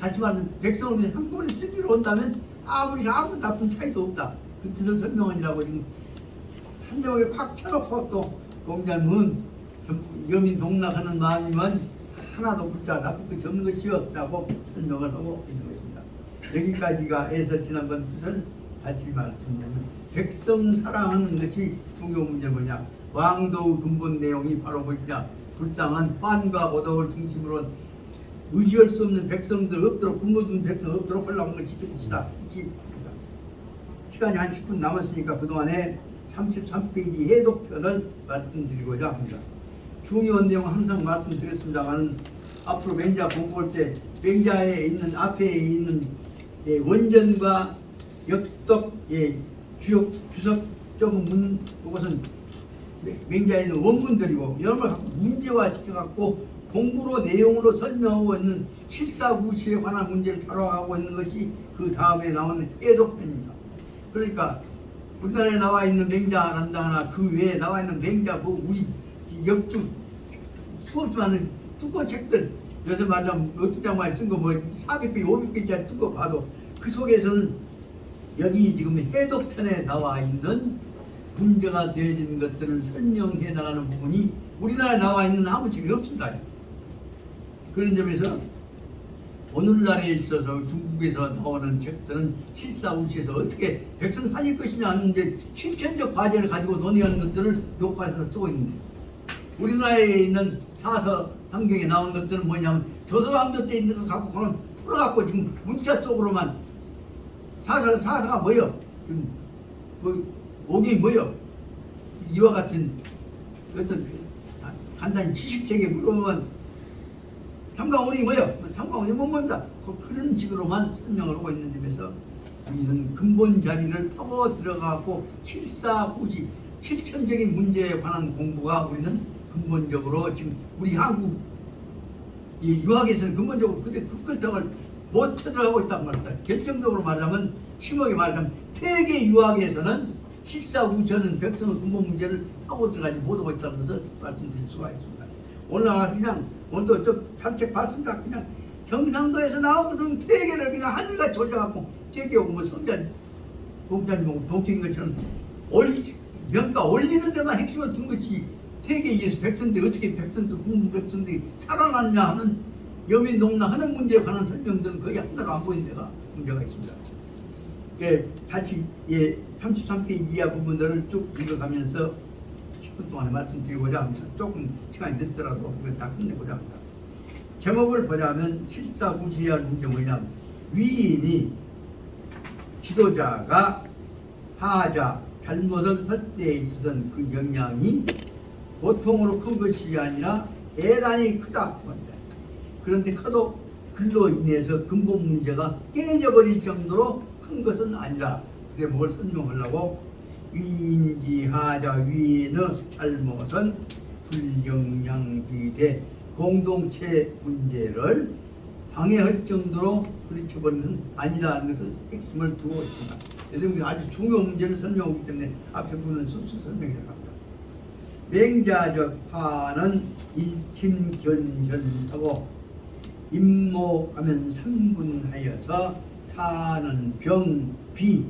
다시 말하면 백성을 위해서 한꺼번에 쓰기로 온다면 아무 나쁜 차이도 없다. 그 뜻을 설명하니라고 지금 한 대목에 콱 쳐놓고 또 공자는 여민 동락하는 마음이면 하나도 붙자 나쁜 것이 없는 것이요 라고 설명을 하고 있는 것입니다. 여기까지가 해서 지난번 뜻을 다시 말씀드리면 백성 사랑하는 것이 중요 문제 뭐냐? 왕도의 근본 내용이 바로 뭐냐? 불쌍한 환과 고독을 중심으로 의지할 수 없는 백성들 없도록 굶어준 백성 없도록 하려고 하는 것이 뜻이다. 시간이 한 10분 남았으니까 그동안에 33페이지 해독편을 말씀드리고자 합니다. 중요한 내용 항상 말씀드렸습니다만 앞으로 맹자 공부할 때 맹자에 있는 앞에 있는 원전과 역독 주석적인 그것은 맹자에 있는 원문들이고 여러 걸 갖고 문제화 시켜갖고 공부로 내용으로 설명하고 있는 실사구시에 관한 문제를 다뤄가고 있는 것이 그 다음에 나오는 해독편입니다. 그러니까 우리나라에 나와 있는 맹자란다나 그 외에 나와 있는 맹자 우리 역주 수없이 많은 두꺼운 책들 요새 말하면 어떤 장관이 쓴 거 뭐 400페이지 500페이지짜리 쓴 거 봐도 그 속에서는 여기 지금 해독편에 나와 있는 문제가 되어지는 것들을 설명해 나가는 부분이 우리나라에 나와 있는 아무 책이 없습니다. 그런 점에서 오늘날에 있어서 중국에서 나오는 책들은 실사우시에서 어떻게 백성 살릴 것이냐 하는데 실천적 과제를 가지고 논의하는 것들을 교과서에서 쓰고 있는데 우리나라에 있는 사서 상경에 나온 것들은 뭐냐면 조선왕조 때 있는 거 갖고 그걸 풀어갖고 지금 문자 쪽으로만 사서가 뭐요? 오경이 뭐요? 이와 같은 어떤 간단히 지식책에 물어보면 삼강원이 뭐요? 삼강원이 뭡니다. 그런 식으로만 설명을 하고 있는 점에서 우리는 근본 자리를 파고 들어가고 실사구시 실천적인 문제에 관한 공부가 우리는 근본적으로 지금 우리 한국 이 유학에서는 근본적으로 그때 급결등을 못 들어가고 있단 말이다. 결정적으로 말하면 심하게 말하면 세계 유학에서는 실사구시하는 백성의 근본 문제를 파고 들어가지 못하고 있다는 것을 말씀드릴 수가 있습니다. 오늘 그냥 오늘 저 산책 봤습니다. 그냥 경상도에서 나온 무슨 세계를 그냥 하늘같이 올려갖고 세계하고 뭐 성전 공자님 동킹인 것처럼 명가 올리는 데만 핵심을 둔 것이 세계에 의해서 백성들이 어떻게 국민 백성들이 살아났냐 하는 여민동락하는 문제에 관한 설명들은 거의 하나도 안 보이는 데가 문제가 있습니다. 다시 33페이지 이하 부분들을 쭉 읽어가면서 10분 동안에 말씀드리고자 합니다. 조금 시간이 늦더라도 이건 다 끝내고자 합니다. 제목을 보자면 실사구시해야 할 문제 뭐냐면 위인이 지도자가 하자 잘못을 할 때 있었던 그 영향이 보통으로 큰 것이 아니라 대단히 크다. 그런데 커도 그로 인해서 근본 문제가 깨져버릴 정도로 큰 것은 아니라 그게 뭘 설명하려고 위인지하자 위인의 잘못은 불경량비대 공동체 문제를 방해할 정도로 그르쳐버리는 것은 아니라는 것을 핵심을 두고 있습니다. 그래서 아주 중요한 문제를 설명하기 때문에 앞에 부분은 수수 설명해야 합니다. 맹자적 화는 일침견현하고 임모하면 삼분하여서 타는 병, 비,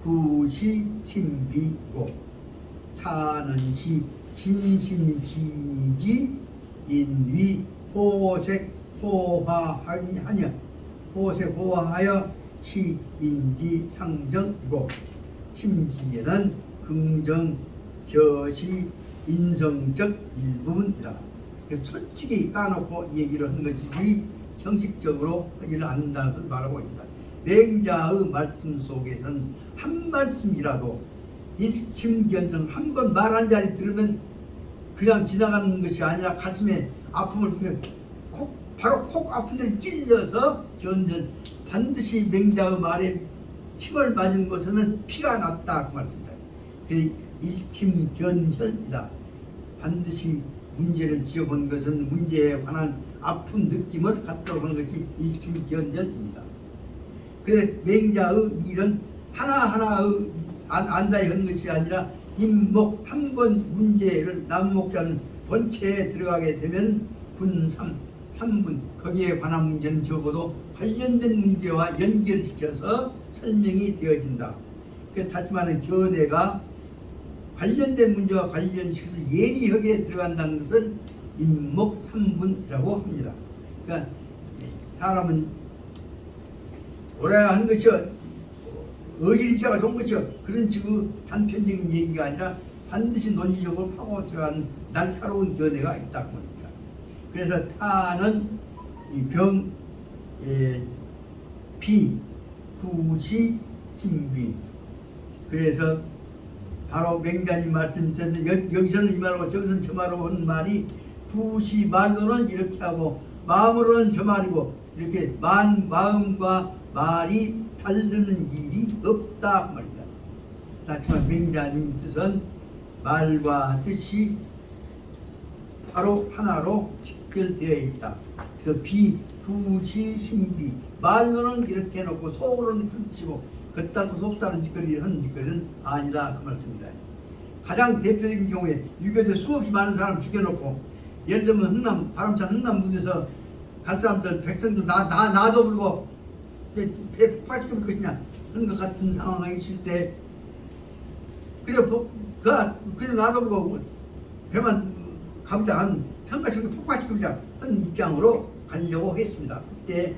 구시, 신비고 타는 시, 진심진이지 인위, 호색, 호화하냐 호색, 호화하여 시인지 상정이고 심지에는 긍정, 저시, 인성적 일부분이다. 그래서 솔직히 까놓고 얘기를 한 것이지 형식적으로 하지는 않는다는 것을 말하고 있다. 맹자의 말씀 속에서는 한 말씀이라도 일침견성 한 번 말한 자리 들으면 그냥 지나가는 것이 아니라 가슴에 아픔을 바로 콕 아픈 데를 찔려서 견전 반드시 맹자의 말에 침을 맞은 것에는 피가 났다 그 말입니다. 그 일침견현이다. 반드시 문제를 지어본 것은 문제에 관한 아픈 느낌을 갖도록 하는 것이 일침견현입니다. 그래 맹자의 일은 하나하나의 안다이 하는 것이 아니라 임목 한 번 문제를 남목자는 본체에 들어가게 되면 분 3분 거기에 관한 문제는 적어도 관련된 문제와 연결시켜서 설명이 되어진다. 다시 말하면 견해가 관련된 문제와 관련시켜서 예리하게 들어간다는 것을 임목 3분이라고 합니다. 그러니까 사람은 옳아야 하는 것이요 의일자가 좋은 것이요 그런 식의 단편적인 얘기가 아니라 반드시 논리적으로 파고 들어가는 날카로운 견해가 있다고 합니다. 그래서 타는 병, 비, 구시, 신비. 그래서 바로 맹자님 말씀드렸는데 여기서는 이 말하고 저기서는 저 말하고 하는 말이 구시 말로는 이렇게 하고 마음으로는 저 말이고 이렇게 마음과 말이 다르는 일이 없다 말이다. 하지만 맹자님 뜻은 말과 뜻이 바로 하나로 직결되어 있다. 그래서 비, 구시, 신비 말로는 이렇게 해놓고 속으로는 그치고 겉다고 속다른 짓거리를 하는 짓거리는 아니다 그 말입니다. 가장 대표적인 경우에 유교대 수없이 많은 사람 죽여놓고 예를 들면 흥남 바람찬 흥남 무대에서 갈 사람들 백성들 나도 불고 배 폭발시킬 것이냐 하는 것 같은 상황이 있을 때 그래 나도 불고 배만 가보자 하는 상가시켜 폭발시키자 하는 입장으로 가려고 했습니다. 그때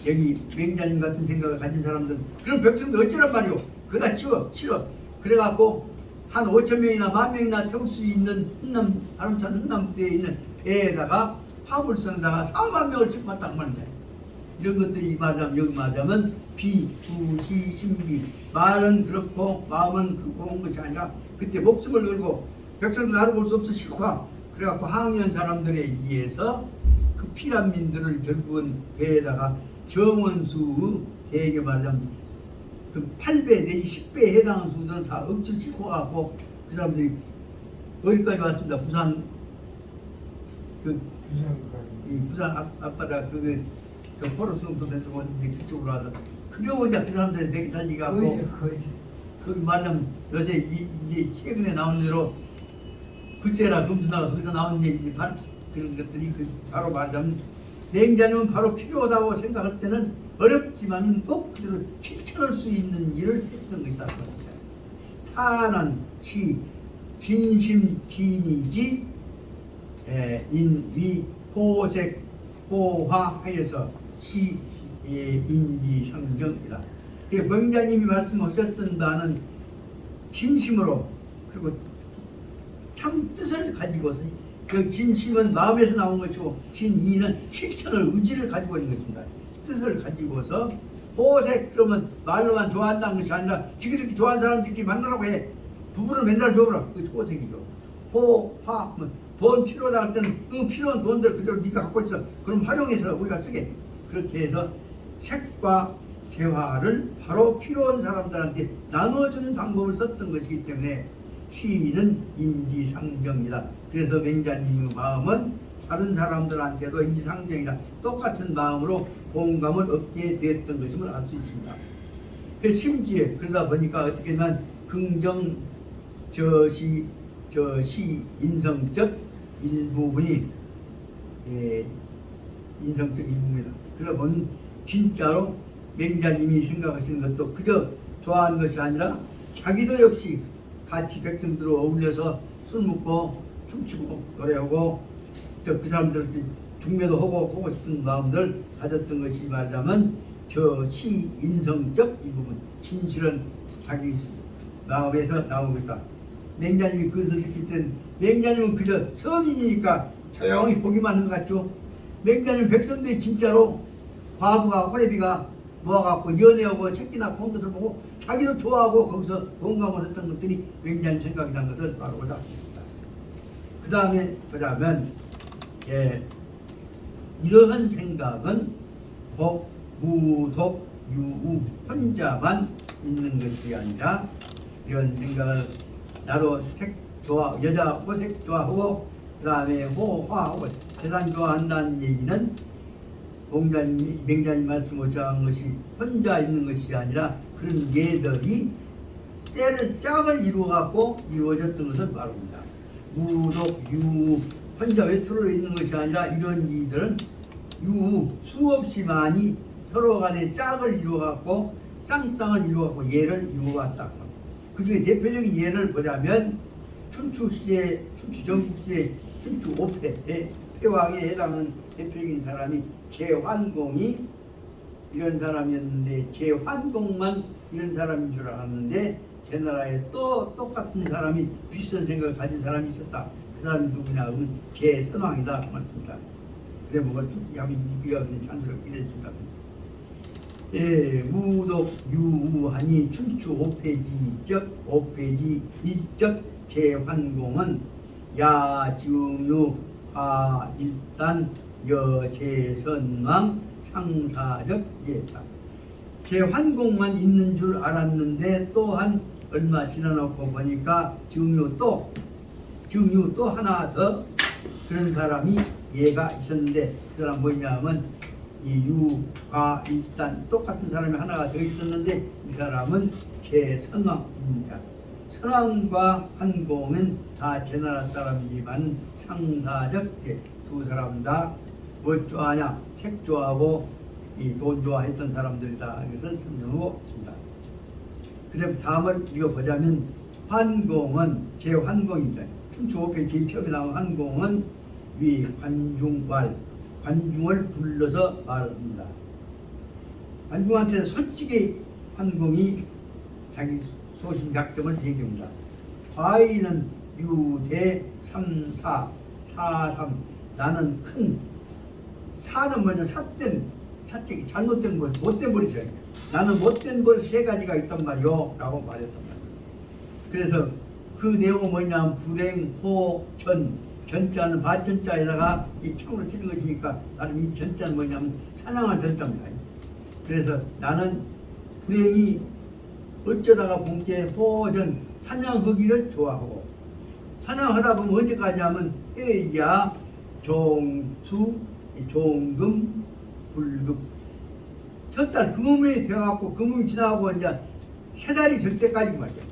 여기 맹자님 같은 생각을 가진 사람들은 그런 백성들 어쩌란 말이오 그다 치워 그래갖고 한 5,000명이나 10,000명이나 태울 수 있는 흥남 바람찬 흥남 부대에 있는 배에다가 화물선에다가 40,000명을 싣고 왔다고 말입니다. 이런 것들이 말하자면 여기 말하자면 비, 구시, 신비 말은 그렇고 마음은 그렇고 온 것이 아니라 그때 목숨을 걸고 백성들 나도 볼 수 없어 싣고 와 그래갖고 항의한 사람들에 의해서 그 피난민들을 결국은 배에다가 정원수 대개 말하자면 그 8배 내지 10배에 해당하는 수들은 다 억지로 싣고 가고 그 사람들이 어디까지 왔습니다. 부산 부산 앞바다 그 포로수용소 된다고 하는데 그쪽으로 와서 그러고 이제 그 사람들이 내게 달리가고 거기 말하자면 요새 이제 최근에 나오는 대로 구체라 금수나 거기서 나온 얘기 그런 것들이 바로 말하자면 맹자님은 바로 필요하다고 생각할 때는 어렵지만 꼭 그대로 실천할 수 있는 일을 했던 것이다. 타는 시 진심진이지 인위 호색 호화하여서 시 인지 상정이다. 맹자님이 말씀하셨던 바는 진심으로 그리고 참 뜻을 가지고서 그 진심은 마음에서 나온 것이고 진이는 실천을 의지를 가지고 있는 것입니다. 뜻을 가지고서 호색 그러면 말로만 좋아한다는 것이 아니라 지들끼리 좋아하는 사람들끼리 만나라고 해. 부부를 맨날 줘보라. 그게 호색이죠. 호화 돈 필요하다 할 때는 필요한 돈들 그대로 네가 갖고 있어. 그럼 활용해서 우리가 쓰게. 그렇게 해서 색과 재화를 바로 필요한 사람들한테 나눠주는 방법을 썼던 것이기 때문에 시인은 인지상정이다. 그래서 맹자님의 마음은 다른 사람들한테도 인지상정이다. 똑같은 마음으로 공감을 얻게 되었던 것임을 알 수 있습니다. 그래서 심지어 그러다 보니까 어떻게 보면 긍정 저시 인성적 일부분이 인성적 일부분이다. 그러면 진짜로 맹자님이 생각하시는 것도 그저 좋아하는 것이 아니라 자기도 역시 같이 백성들과 어울려서 술 먹고 춤추고 노래하고 또 그 사람들 중매도 하고 싶은 마음들 가졌던 것이 말하자면 저 시 인성적 이 부분 진실은 자기 마음에서 나온 것이다. 맹자님이 그것을 느낄 때는 맹자님은 그저 성인이니까 조용히 보기만 한 것 같죠. 맹자님 백성들이 진짜로 과부가 호래비가 모아갖고 연애하고 책이나 본 것을 보고 자기도 좋아하고 거기서 공감을 했던 것들이 맹자님 생각이 난 것을 바로 보자. 그 다음에 보자면 이러한 생각은 복, 무독, 유우 혼자만 있는 것이 아니라 이런 생각을 나도 색 좋아 여자하고 색 좋아하고 그 다음에 화하고 세상 좋아한다는 얘기는 맹자님 말씀을 정한 것이 혼자 있는 것이 아니라 그런 예들이 짝을 이루어갖고 이루어졌던 것을 말합니다. 무독, 유 혼자 외톨이로 있는 것이 아니라 이런 이들은 수없이 많이 서로 간에 짝을 이루어갖고 쌍쌍을 이루어갖고 예를 이루어갔다. 그 중에 대표적인 예를 보자면 춘추시대, 춘추전국시대 춘추 5패 패왕에 해당하는 대표적인 사람이 제환공이 이런 사람이었는데 제환공만 이런 사람인 줄 알았는데 제 나라에 또 똑같은 사람이 비슷한 생각을 가진 사람이 있었다. 그 사람이 누구냐 하면 제선왕이다 그 말입니다. 그래 뭐가 쭉 야미 이기가 그냥 찬스럽긴 했습니다. 무독 유우하니 춘추 5패지 이적 제환공은 야지음유 일단 여제선왕 상사적 예다. 제환공만 있는 줄 알았는데 또한 얼마 지나놓고 보니까 증유 또 하나 더 그런 사람이 얘가 있었는데 그 사람 뭐냐면 이 일단 똑같은 사람이 하나가 더 있었는데 이 사람은 제선왕입니다. 선왕과 환공은 다 제나라 사람이지만 상사적 두 사람 다 뭐 좋아하냐 책 좋아하고 이 돈 좋아했던 사람들이다. 이것을 설명하고 있습니다. 그럼 다음을 읽어보자면 환공은 제환공입니다. 춘추 5패 제일 처음에 나온 환공은 위 관중말 관중을 불러서 말합니다. 관중한테 솔직히 환공이 자기 소신 약점을 얘기합니다. 과인은 유대 3사 4삼 나는 큰 사는 뭐냐 사적이 잘못된 것 못된 버리죠. 나는 못된 것 세 가지가 있단 말이요 라고 말했단 말이에요. 그래서 그 내용은 뭐냐면 불행, 호, 전자는 반전자에다가 이 창으로 치는 것이니까 나름 이 전자는 뭐냐면 사냥한 전자입니다. 그래서 나는 불행이 어쩌다가 본게 호전 사냥하기를 좋아하고 사냥하다 보면 언제까지 하면 해야 종수 종금 불급 첫 달 금음이 돼갖고 금음이 지나고 이제 세 달이 될 때까지 말이야.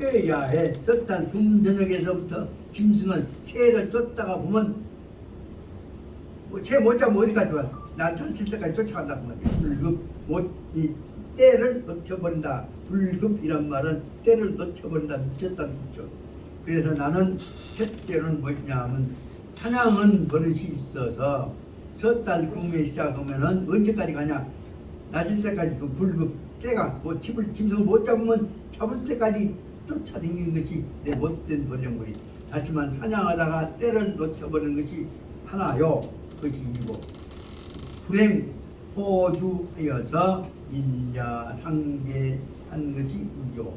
해야에 첫 달 금 저녁에서부터 짐승을 새를 쫓다가 보면 새 못 잡으면 어디까지 와? 나타날 때까지 쫓아간다고 말이야. 불급 이 때를 놓쳐버린다. 불급이란 말은 때를 놓쳐버린다. 미쳤다는 뜻이죠. 그래서 나는 첫째는 뭐냐 하면 사냥은 버릇이 있어서 첫 달 금음에 시작하면은 언제까지 가냐? 낮을 때까지 그 불급 때가 뭐 짐승을 못 잡으면 잡을 때까지 쫓아다니는 것이 내 못된 버령거리. 하지만 사냥하다가 때를 놓쳐버리는 것이 하나요. 그것이 이고 불행 호주하여서 인자상계한 것이 이요.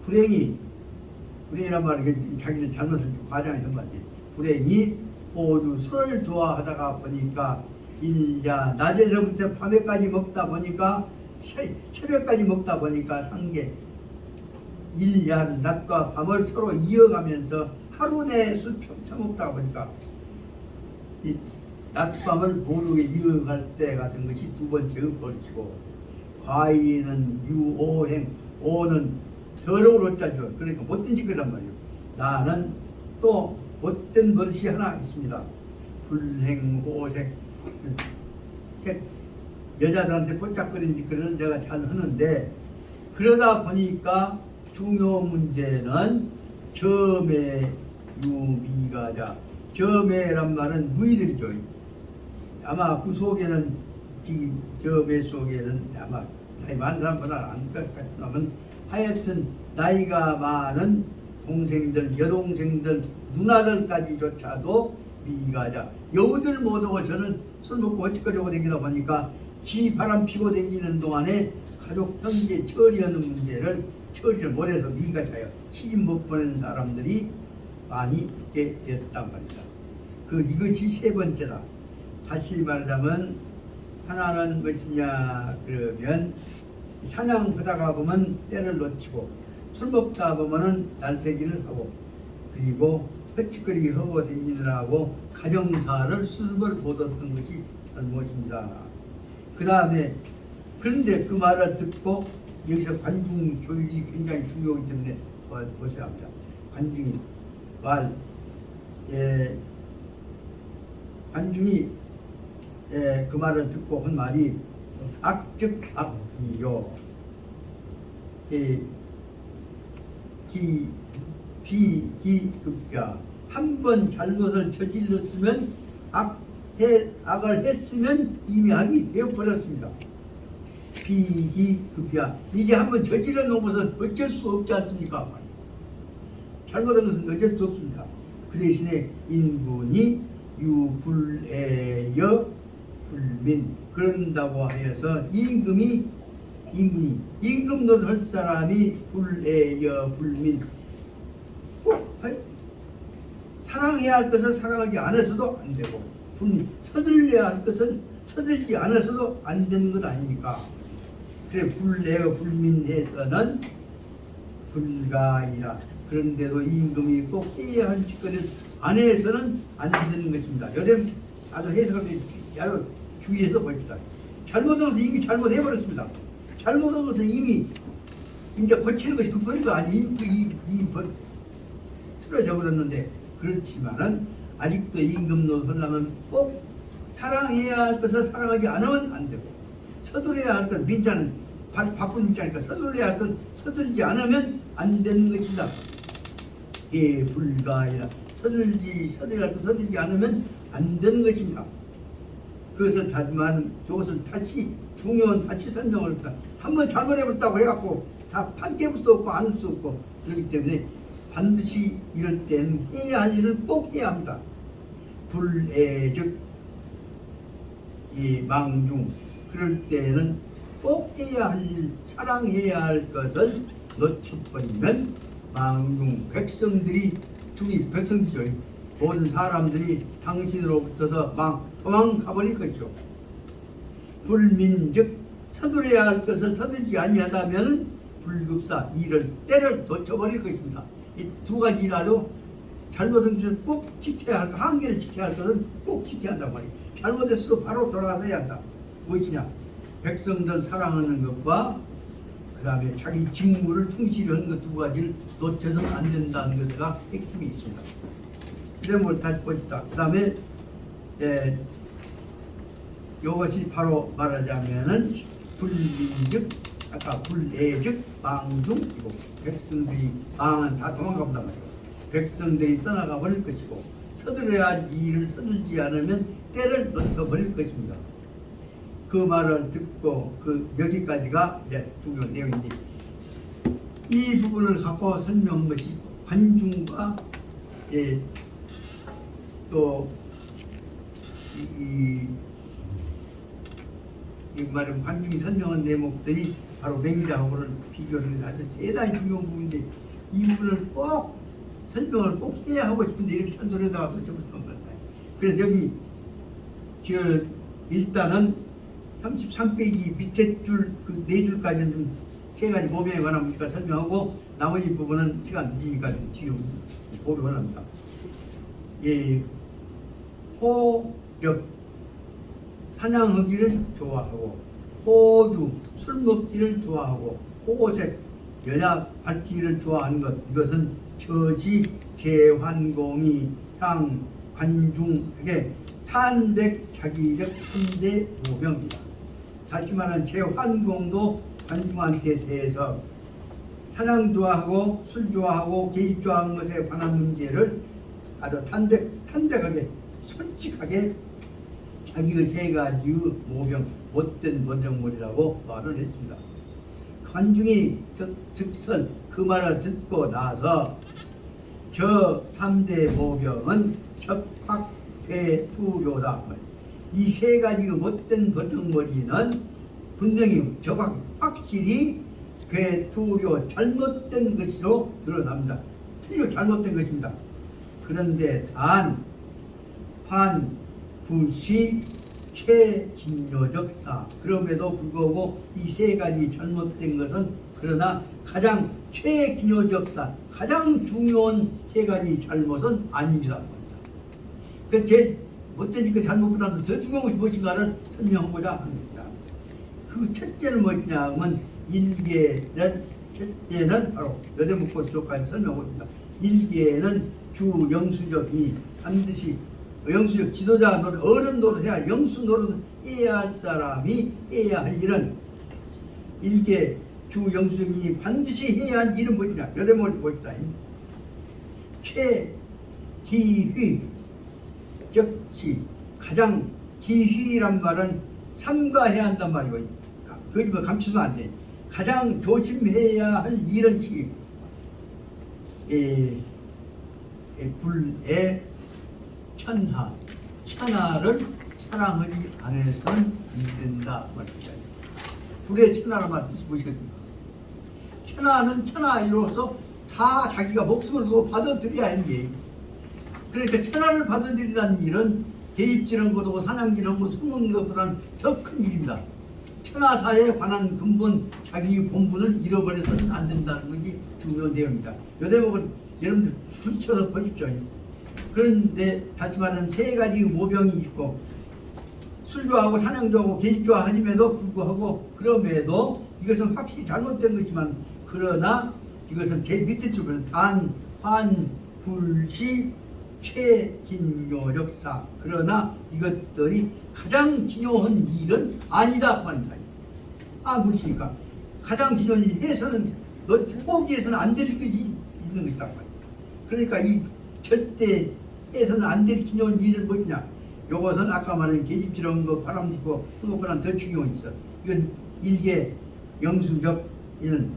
불행이란 말은 자기는 잘못을 과장해서 말이지. 불행이 호주 술을 좋아하다가 보니까 인자 낮에서부터 밤에까지 먹다 보니까 새벽까지 먹다 보니까 상계 일야한 낮과 밤을 서로 이어가면서 하루 내에 술 처먹다 보니까 이 낮밤을 모르게 이어갈 때 같은 것이 두 번째의 벌치고, 과인은 유오행, 오는 더러울 어짜죠. 그러니까 못된 짓거란 말이에요. 나는 또 못된 버릇이 하나 있습니다. 불행호생. 여자들한테 뽀짝거리는 짓거리는 내가 잘 하는데, 그러다 보니까 중요 문제는 점의 유미가자. 점의란 말은 무의들이죠. 아마 그 속에는, 점의 속에는 아마 나이 많은 사람보다 안 같지만, 하여튼 나이가 많은 동생들, 여동생들, 누나들까지조차도 미가자. 여우들 못하고 저는 술 먹고 어찌거리고 다니다 보니까 지 바람 피고 다니는 동안에 가족 형제 처리하는 문제를 처리를 못해서 미가자요. 시집 못 보낸 사람들이 많이 있게 됐단 말이다. 이것이 세 번째다. 다시 말하자면, 하나는 무엇이냐 그러면, 사냥하다가 보면 때를 놓치고, 술 먹다 보면은 날새기를 하고, 그리고 헛짓거리 하고 다니느라고 가정사를 수습을 못했던 것이 잘못입니다. 그 다음에, 그런데 그 말을 듣고 여기서 관중 교육이 굉장히 중요하기 때문에 보셔야 합니다. 관중이 관중이 그 말을 듣고 한 말이 악즉 악이요, 비기급자. 한 번 잘못을 저질렀으면, 악을 했으면 이미 악이 되어버렸습니다. 비기급자. 이제 한번 저질러 놓은 것은 어쩔 수 없지 않습니까? 잘못한 것은 어쩔 수 없습니다. 그 대신에 인군이 유불애여 불민, 그런다고 하여서 임금 노릇 할 사람이 불애여 불민, 사랑해야 할 것을 사랑하지 않아서도 안 되고, 서둘러야 할 것을 서둘지 않아서도 안 되는 것 아닙니까? 그래, 불애여 불민해서는 불가이라. 그런데도 임금이 꼭 해야 할 짓거리를 안 해서는 안 되는 것입니다. 요즘 아주 해석을 아주 주의해서 봅시다. 잘못한 것은 이미 잘못해버렸습니다. 잘못한 것은 이미 이제 고치는 것이 급하니까 이미 틀어져 버렸는데, 그렇지만은 아직도 임금 노릇하려면 꼭 사랑해야 할 것을 사랑하지 않으면 안 되고, 서둘러야 할 것, 민자는 바쁜 민자니까 서둘러야 할 것 서둘지 않으면 안 되는 것입니다. 예, 불가이라. 서둘러야 할 것 서둘지 않으면 안 되는 것입니다. 그것을 하지만 이것을 다시 중요한 다시 설명을 합니다. 한번 잘못해버렸다고 해갖고 다 판깨볼 수 없고 안 할 수 없고, 그렇기 때문에 반드시 이럴 때는 해야 할 일을 꼭 해야 합니다. 불애 즉 이 망중, 그럴 때는 꼭 해야 할 일, 사랑해야 할 것을 놓쳐버리면 망중, 백성들이죠. 모든 사람들이 당신으로부터서 도망가버릴 것이죠. 불민 즉 서둘러야 할 것을 서둘지 아니하다면 불급사, 때를 놓쳐버릴 것입니다. 이 두 가지라도 잘못한 것은 꼭 지켜야 할 것, 한계를 지켜야 할 것은 꼭 지켜야 한단 말이에요. 잘못했어도 바로 돌아가서 해야 한다. 무엇이냐? 백성들 사랑하는 것과 그 다음에 자기 직무를 충실히 하는 것 두 가지를 놓쳐서는 안 된다는 것가 핵심이 있습니다. 그래 뭘 다시 보십시다. 그 다음에 이것이 바로 말하자면은 불민즉, 아까 불애즉 망중이고, 백성들이 망은 다 도망가본단 말이에요. 백성들이 떠나가 버릴 것이고, 서둘러야 할 일을 서둘지 않으면 때를 놓쳐버릴 것입니다. 그 말을 듣고 여기까지가 이제 중요한 내용인데, 이 부분을 갖고 설명한 것이 관중과 또 이 말은 관중이 설명한 대목들이 바로 맹자하고는 비교를 해서 대단히 중요한 부분인데, 이 부분을 꼭 설명을 꼭 해야 하고 싶은데 이렇게 산소리에다가 또 접었던 겁니다. 그래서 여기 일단은 33페이지 밑에 줄 그 네 줄까지는 좀 세 가지 모병에 관한 문제가 설명하고 나머지 부분은 시간 늦으니까 지금 보기 원합니다. 예, 호력 사냥하기를 좋아하고 호주 술 먹기를 좋아하고 호색 여자 밝히기를 좋아하는 것, 이것은 처지 제환공이 향 관중에게 탄백 자기력 현대 모병이다. 다시 말하면 제환공도 관중한테 대해서 사냥 좋아하고 술 좋아하고 개입 좋아하는 것에 관한 문제를 아주 탄백하게 솔직하게 자기의 세 가지의 모병 못된 번정물이라고 말을 했습니다. 관중이 즉선 그 말을 듣고 나서 저 3대 모병은 적확배투료다. 이 세 가지의 못된 번정머리는 분명히 확실히 괴투료 잘못된 것으로 드러납니다. 틀려 잘못된 것입니다. 그런데 단 환부시 최진요적사 그럼에도 불구하고 이 세 가지 잘못된 것은 그러나 가장 최기묘적사 가장 중요한 세 가지 잘못은 아닙니다. 그 제 못된 그 잘못보다도 더 중요한 것이 무엇인가를 설명하고자 합니다. 그 첫째는 뭐냐 하면 첫째는 바로 여대목고 지도까지 설명하고 있습니다. 일개는 주 영수적이 반드시 영수적 지도자 노릇 어른 노릇해야 영수 노릇 해야 할 사람이 해야 할 일은 일개 주 영수적이 반드시 해야 할 일은 뭐냐 여대목을 보겠다. 최기휘 즉시 가장 기휘란 말은 삼가해야 한단 말이고 그걸 뭐 감추면 안 돼. 가장 조심해야 할 일은 불의 천하를 사랑하지 않아서는 안 된다 말입니다. 불의 천하란 말 뜻이 무엇이겠습니까? 천하는 천하이로서 다 자기가 목숨을 두고 받아들여야 하는 게 그러니까 천하를 받아들이라는 일은 개입질한 것도 사냥질한 것 숨은 것보다는 더 큰 일입니다. 천하사에 관한 근본 자기 본분을 잃어버려서는 안 된다는 것이 중요한 내용입니다. 이 대목을 여러분들 줄쳐서 보십시오. 그런데 다시 말하면 세 가지 모병이 있고 술 좋아하고 사냥 좋아하고 개입 좋아함에도 불구하고 그럼에도 이것은 확실히 잘못된 것이지만 그러나 이것은 제 밑에 줄은 단, 환, 불시, 최긴요적사 그러나 이것들이 가장 중요한 일은 아니다 말입니다. 무엇이니까 가장 중요한 일 해서는 포기해서는 안 될 것이 있는 것이다. 그러니까 이 절대 해서는 안 될 중요한 일은 뭐냐? 이것은 아까 말한 계집질한 거 바람직고 그것보다는 더 중요한 있어. 이건 일개 영수적 이는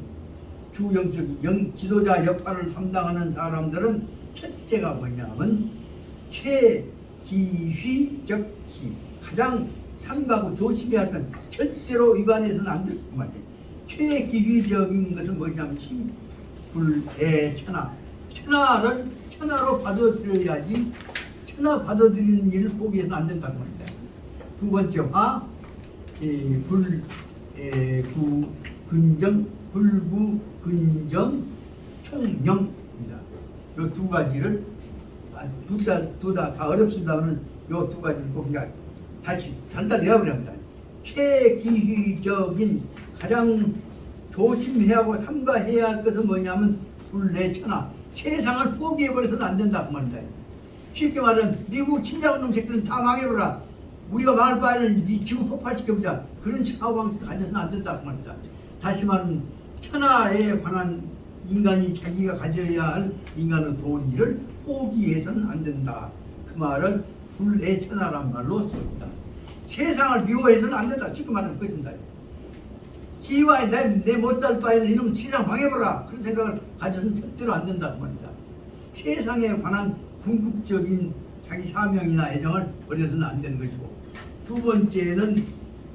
주 영수적 지도자 역할을 담당하는 사람들은 첫째가 뭐냐면 최기휘적시 가장 삼가고 조심해야 할 건 절대로 위반해서는 안 될 말이에요. 최기휘적인 것은 뭐냐면 불의 천하를 천하로 받아들여야지 천하 받아들이는 일을 포기해서는 안 된다는 겁니다. 두 번째 불구 근정 총령입니다. 이 두 가지를 둘 다 어렵습니다만 이 두 가지를 꼭 그냥 다시 단단히 외워버립니다. 최기휘적인 가장 조심해야 하고 삼가해야 할 것은 뭐냐면 불내천하 세상을 포기해버려서는 안 된다 그 말입니다. 쉽게 말하면 미국 침략한 놈 새끼들은 다 망해버라. 우리가 망할 바에는 이 지구 폭발시켜보자. 그런 사고방식을 가져서는 안 된다 그 말입니다. 다시 말하면 천하에 관한 인간이 자기가 가져야 할 인간의 도리를 포기해서는 안 된다. 그 말을 불의 천하란 말로 씁니다. 세상을 미워해서는 안 된다. 쉽게 말하면 그것입니다. 기와에 내 못 살 바에는 이놈 세상 망해버라. 그런 생각을 가져서는 절대로 안 된다. 그 말입니다. 세상에 관한 궁극적인 자기 사명이나 애정을 버려서는 안 되는 것이고 두 번째는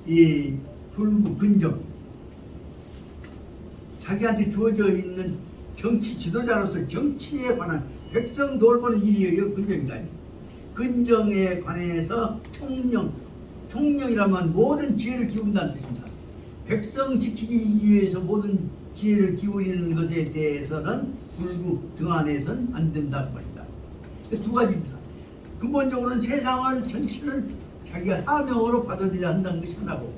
이 불구 근정 자기한테 주어져 있는 정치 지도자로서 정치에 관한 백성 돌보는 일이에요. 근정이다. 근정에 관해서 총령이라면 모든 지혜를 기운다는 뜻입니다. 백성 지키기 위해서 모든 지혜를 기울이는 것에 대해서는 불구 등한해서는 안 된다는 말입니다. 두 가지입니다. 근본적으로는 세상을 전체를 자기가 사명으로 받아들여야 한다는 것이 하나고,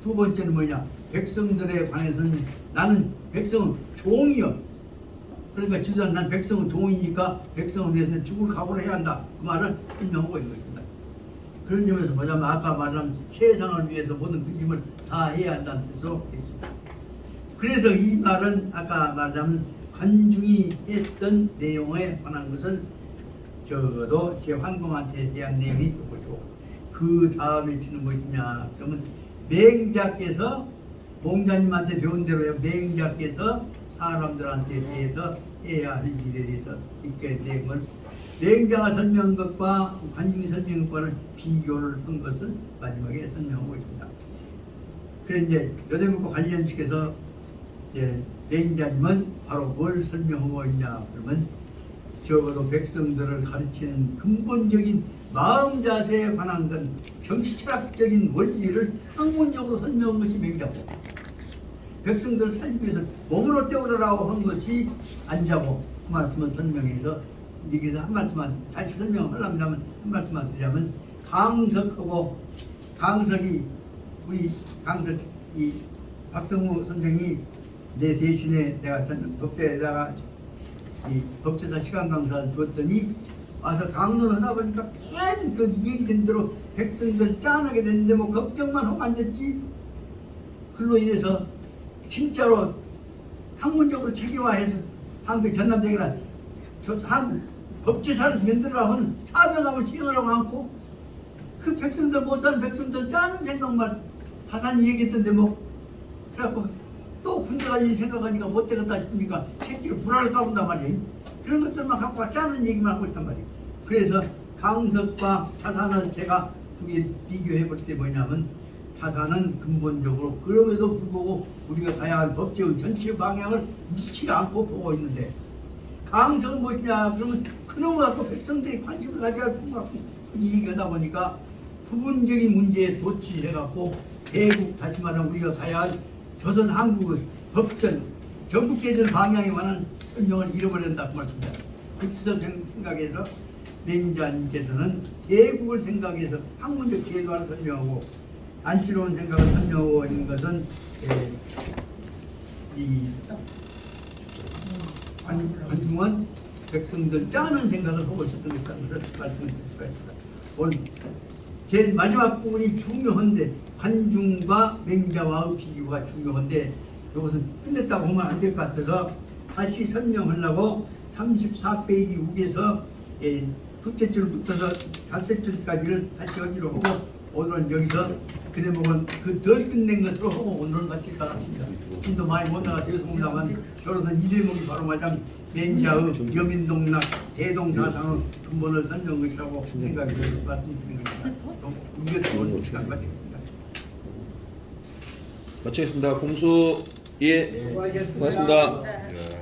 두 번째는 뭐냐, 백성들에 관해서는 나는 백성은 종이요. 그러니까 주전 난 백성은 종이니까 백성을 위해서 죽을 각오를 해야 한다. 그 말을 설명하고 있는 것입니다. 그런 점에서 보자면 아까 말한 세상을 위해서 모든 근심을 다 해야 한다는 뜻으로 되어 있습니다. 그래서 이 말은 아까 말하자면 관중이 했던 내용에 관한 것은 적어도 제 황공한테 대한 내용이 적어죠. 그 다음에 치는 것이냐 그러면 맹자께서 공자님한테 배운 대로요. 맹자께서 사람들한테 대해서 해야 할 일에 대해서 있게 된 걸 맹자가 설명한 것과 관중이 설명한 것과는 비교를 한 것을 마지막에 설명하고 있습니다. 그런데 이제 여대문과 관련시켜서 맹자님은 바로 뭘 설명하고 있냐 그러면 적어도 백성들을 가르치는 근본적인 마음 자세에 관한 건 정치 철학적인 원리를 학문적으로 설명한 것이 맹자고, 백성들을 살리기 위해서 몸으로 때우라고 한 것이 안자고, 그 말씀을 설명해서 여기서 한 말씀만 다시 설명하려면 한 말씀만 드리자면, 강석이 우리 강석 이 박성우 선생이 내 대신에 내가 전 법대에다가 이 법제사 시간 강사를 줬더니 와서 강론을 하다 보니까 괜히 그 얘기된 대로 백성들 짠하게 됐는데 뭐 걱정만 하고 앉았지. 그로 인해서 진짜로 학문적으로 체계화해서 한국 전남대학이라 한 법제사를 만들으라고 하는 사명함을 시행하라고 않고 그 백성들 못 사는 백성들 짜는 생각만 하산이 얘기했던데 뭐 그래갖고 또 군대 갈 일 생각하니까 못 되겠다 싶으니까 새끼를 불안을 까본단 말이에요. 그런 것들만 갖고 짜는 얘기만 하고 있단 말이에요. 그래서 강석과 타산을 제가 두 개 비교해 볼 때 뭐냐면, 타산은 근본적으로 그럼에도 불구하고 우리가 가야 할 법제의 전체 방향을 미치지 않고 보고 있는데, 강석은 무엇이냐 그러면 그놈을 갖고 백성들이 관심을 가져야 할 것 같고 얘기하다 보니까 부분적인 문제에 도취해갖고 대국, 다시 말하면 우리가 가야 할 조선 한국의 법전, 전국제전 방향에 관한 설명을 잃어버린다 그 말씀입니다. 그 뜻을 생각해서 맹자님께서는 대국을 생각해서 학문적 제도를 설명하고, 안치로운 생각을 설명하고 있는 것은 이 관중은 백성들 짜는 생각을 하고 있었던 것이라는 것을 말씀을 드릴 수가 있습니다. 오늘 제일 마지막 부분이 중요한데, 관중과 맹자와의 비교가 중요한데 이것은 끝냈다고 하면 안 될 것 같아서 다시 설명하려고 34페이지 후에서 둘째 줄부터서 다섯 줄까지를 다시 여기로 하고, 오늘은 여기서 그 대목은 그 덜 끝낸 것으로 하고 오늘은 마칠 것 같습니다. 진도 많이 못 나가 죄송합니다만 저로서는 이 대목이 바로 마냥 맹자의 여민동락 대동사상의 근본을 설명한 것이라고 생각이 들어서 말씀드리는 겁니다. 이것을 시간 마치겠습니다. 마치겠습니다. 공수 예, 수고하셨습니다. 고맙습니다. 네.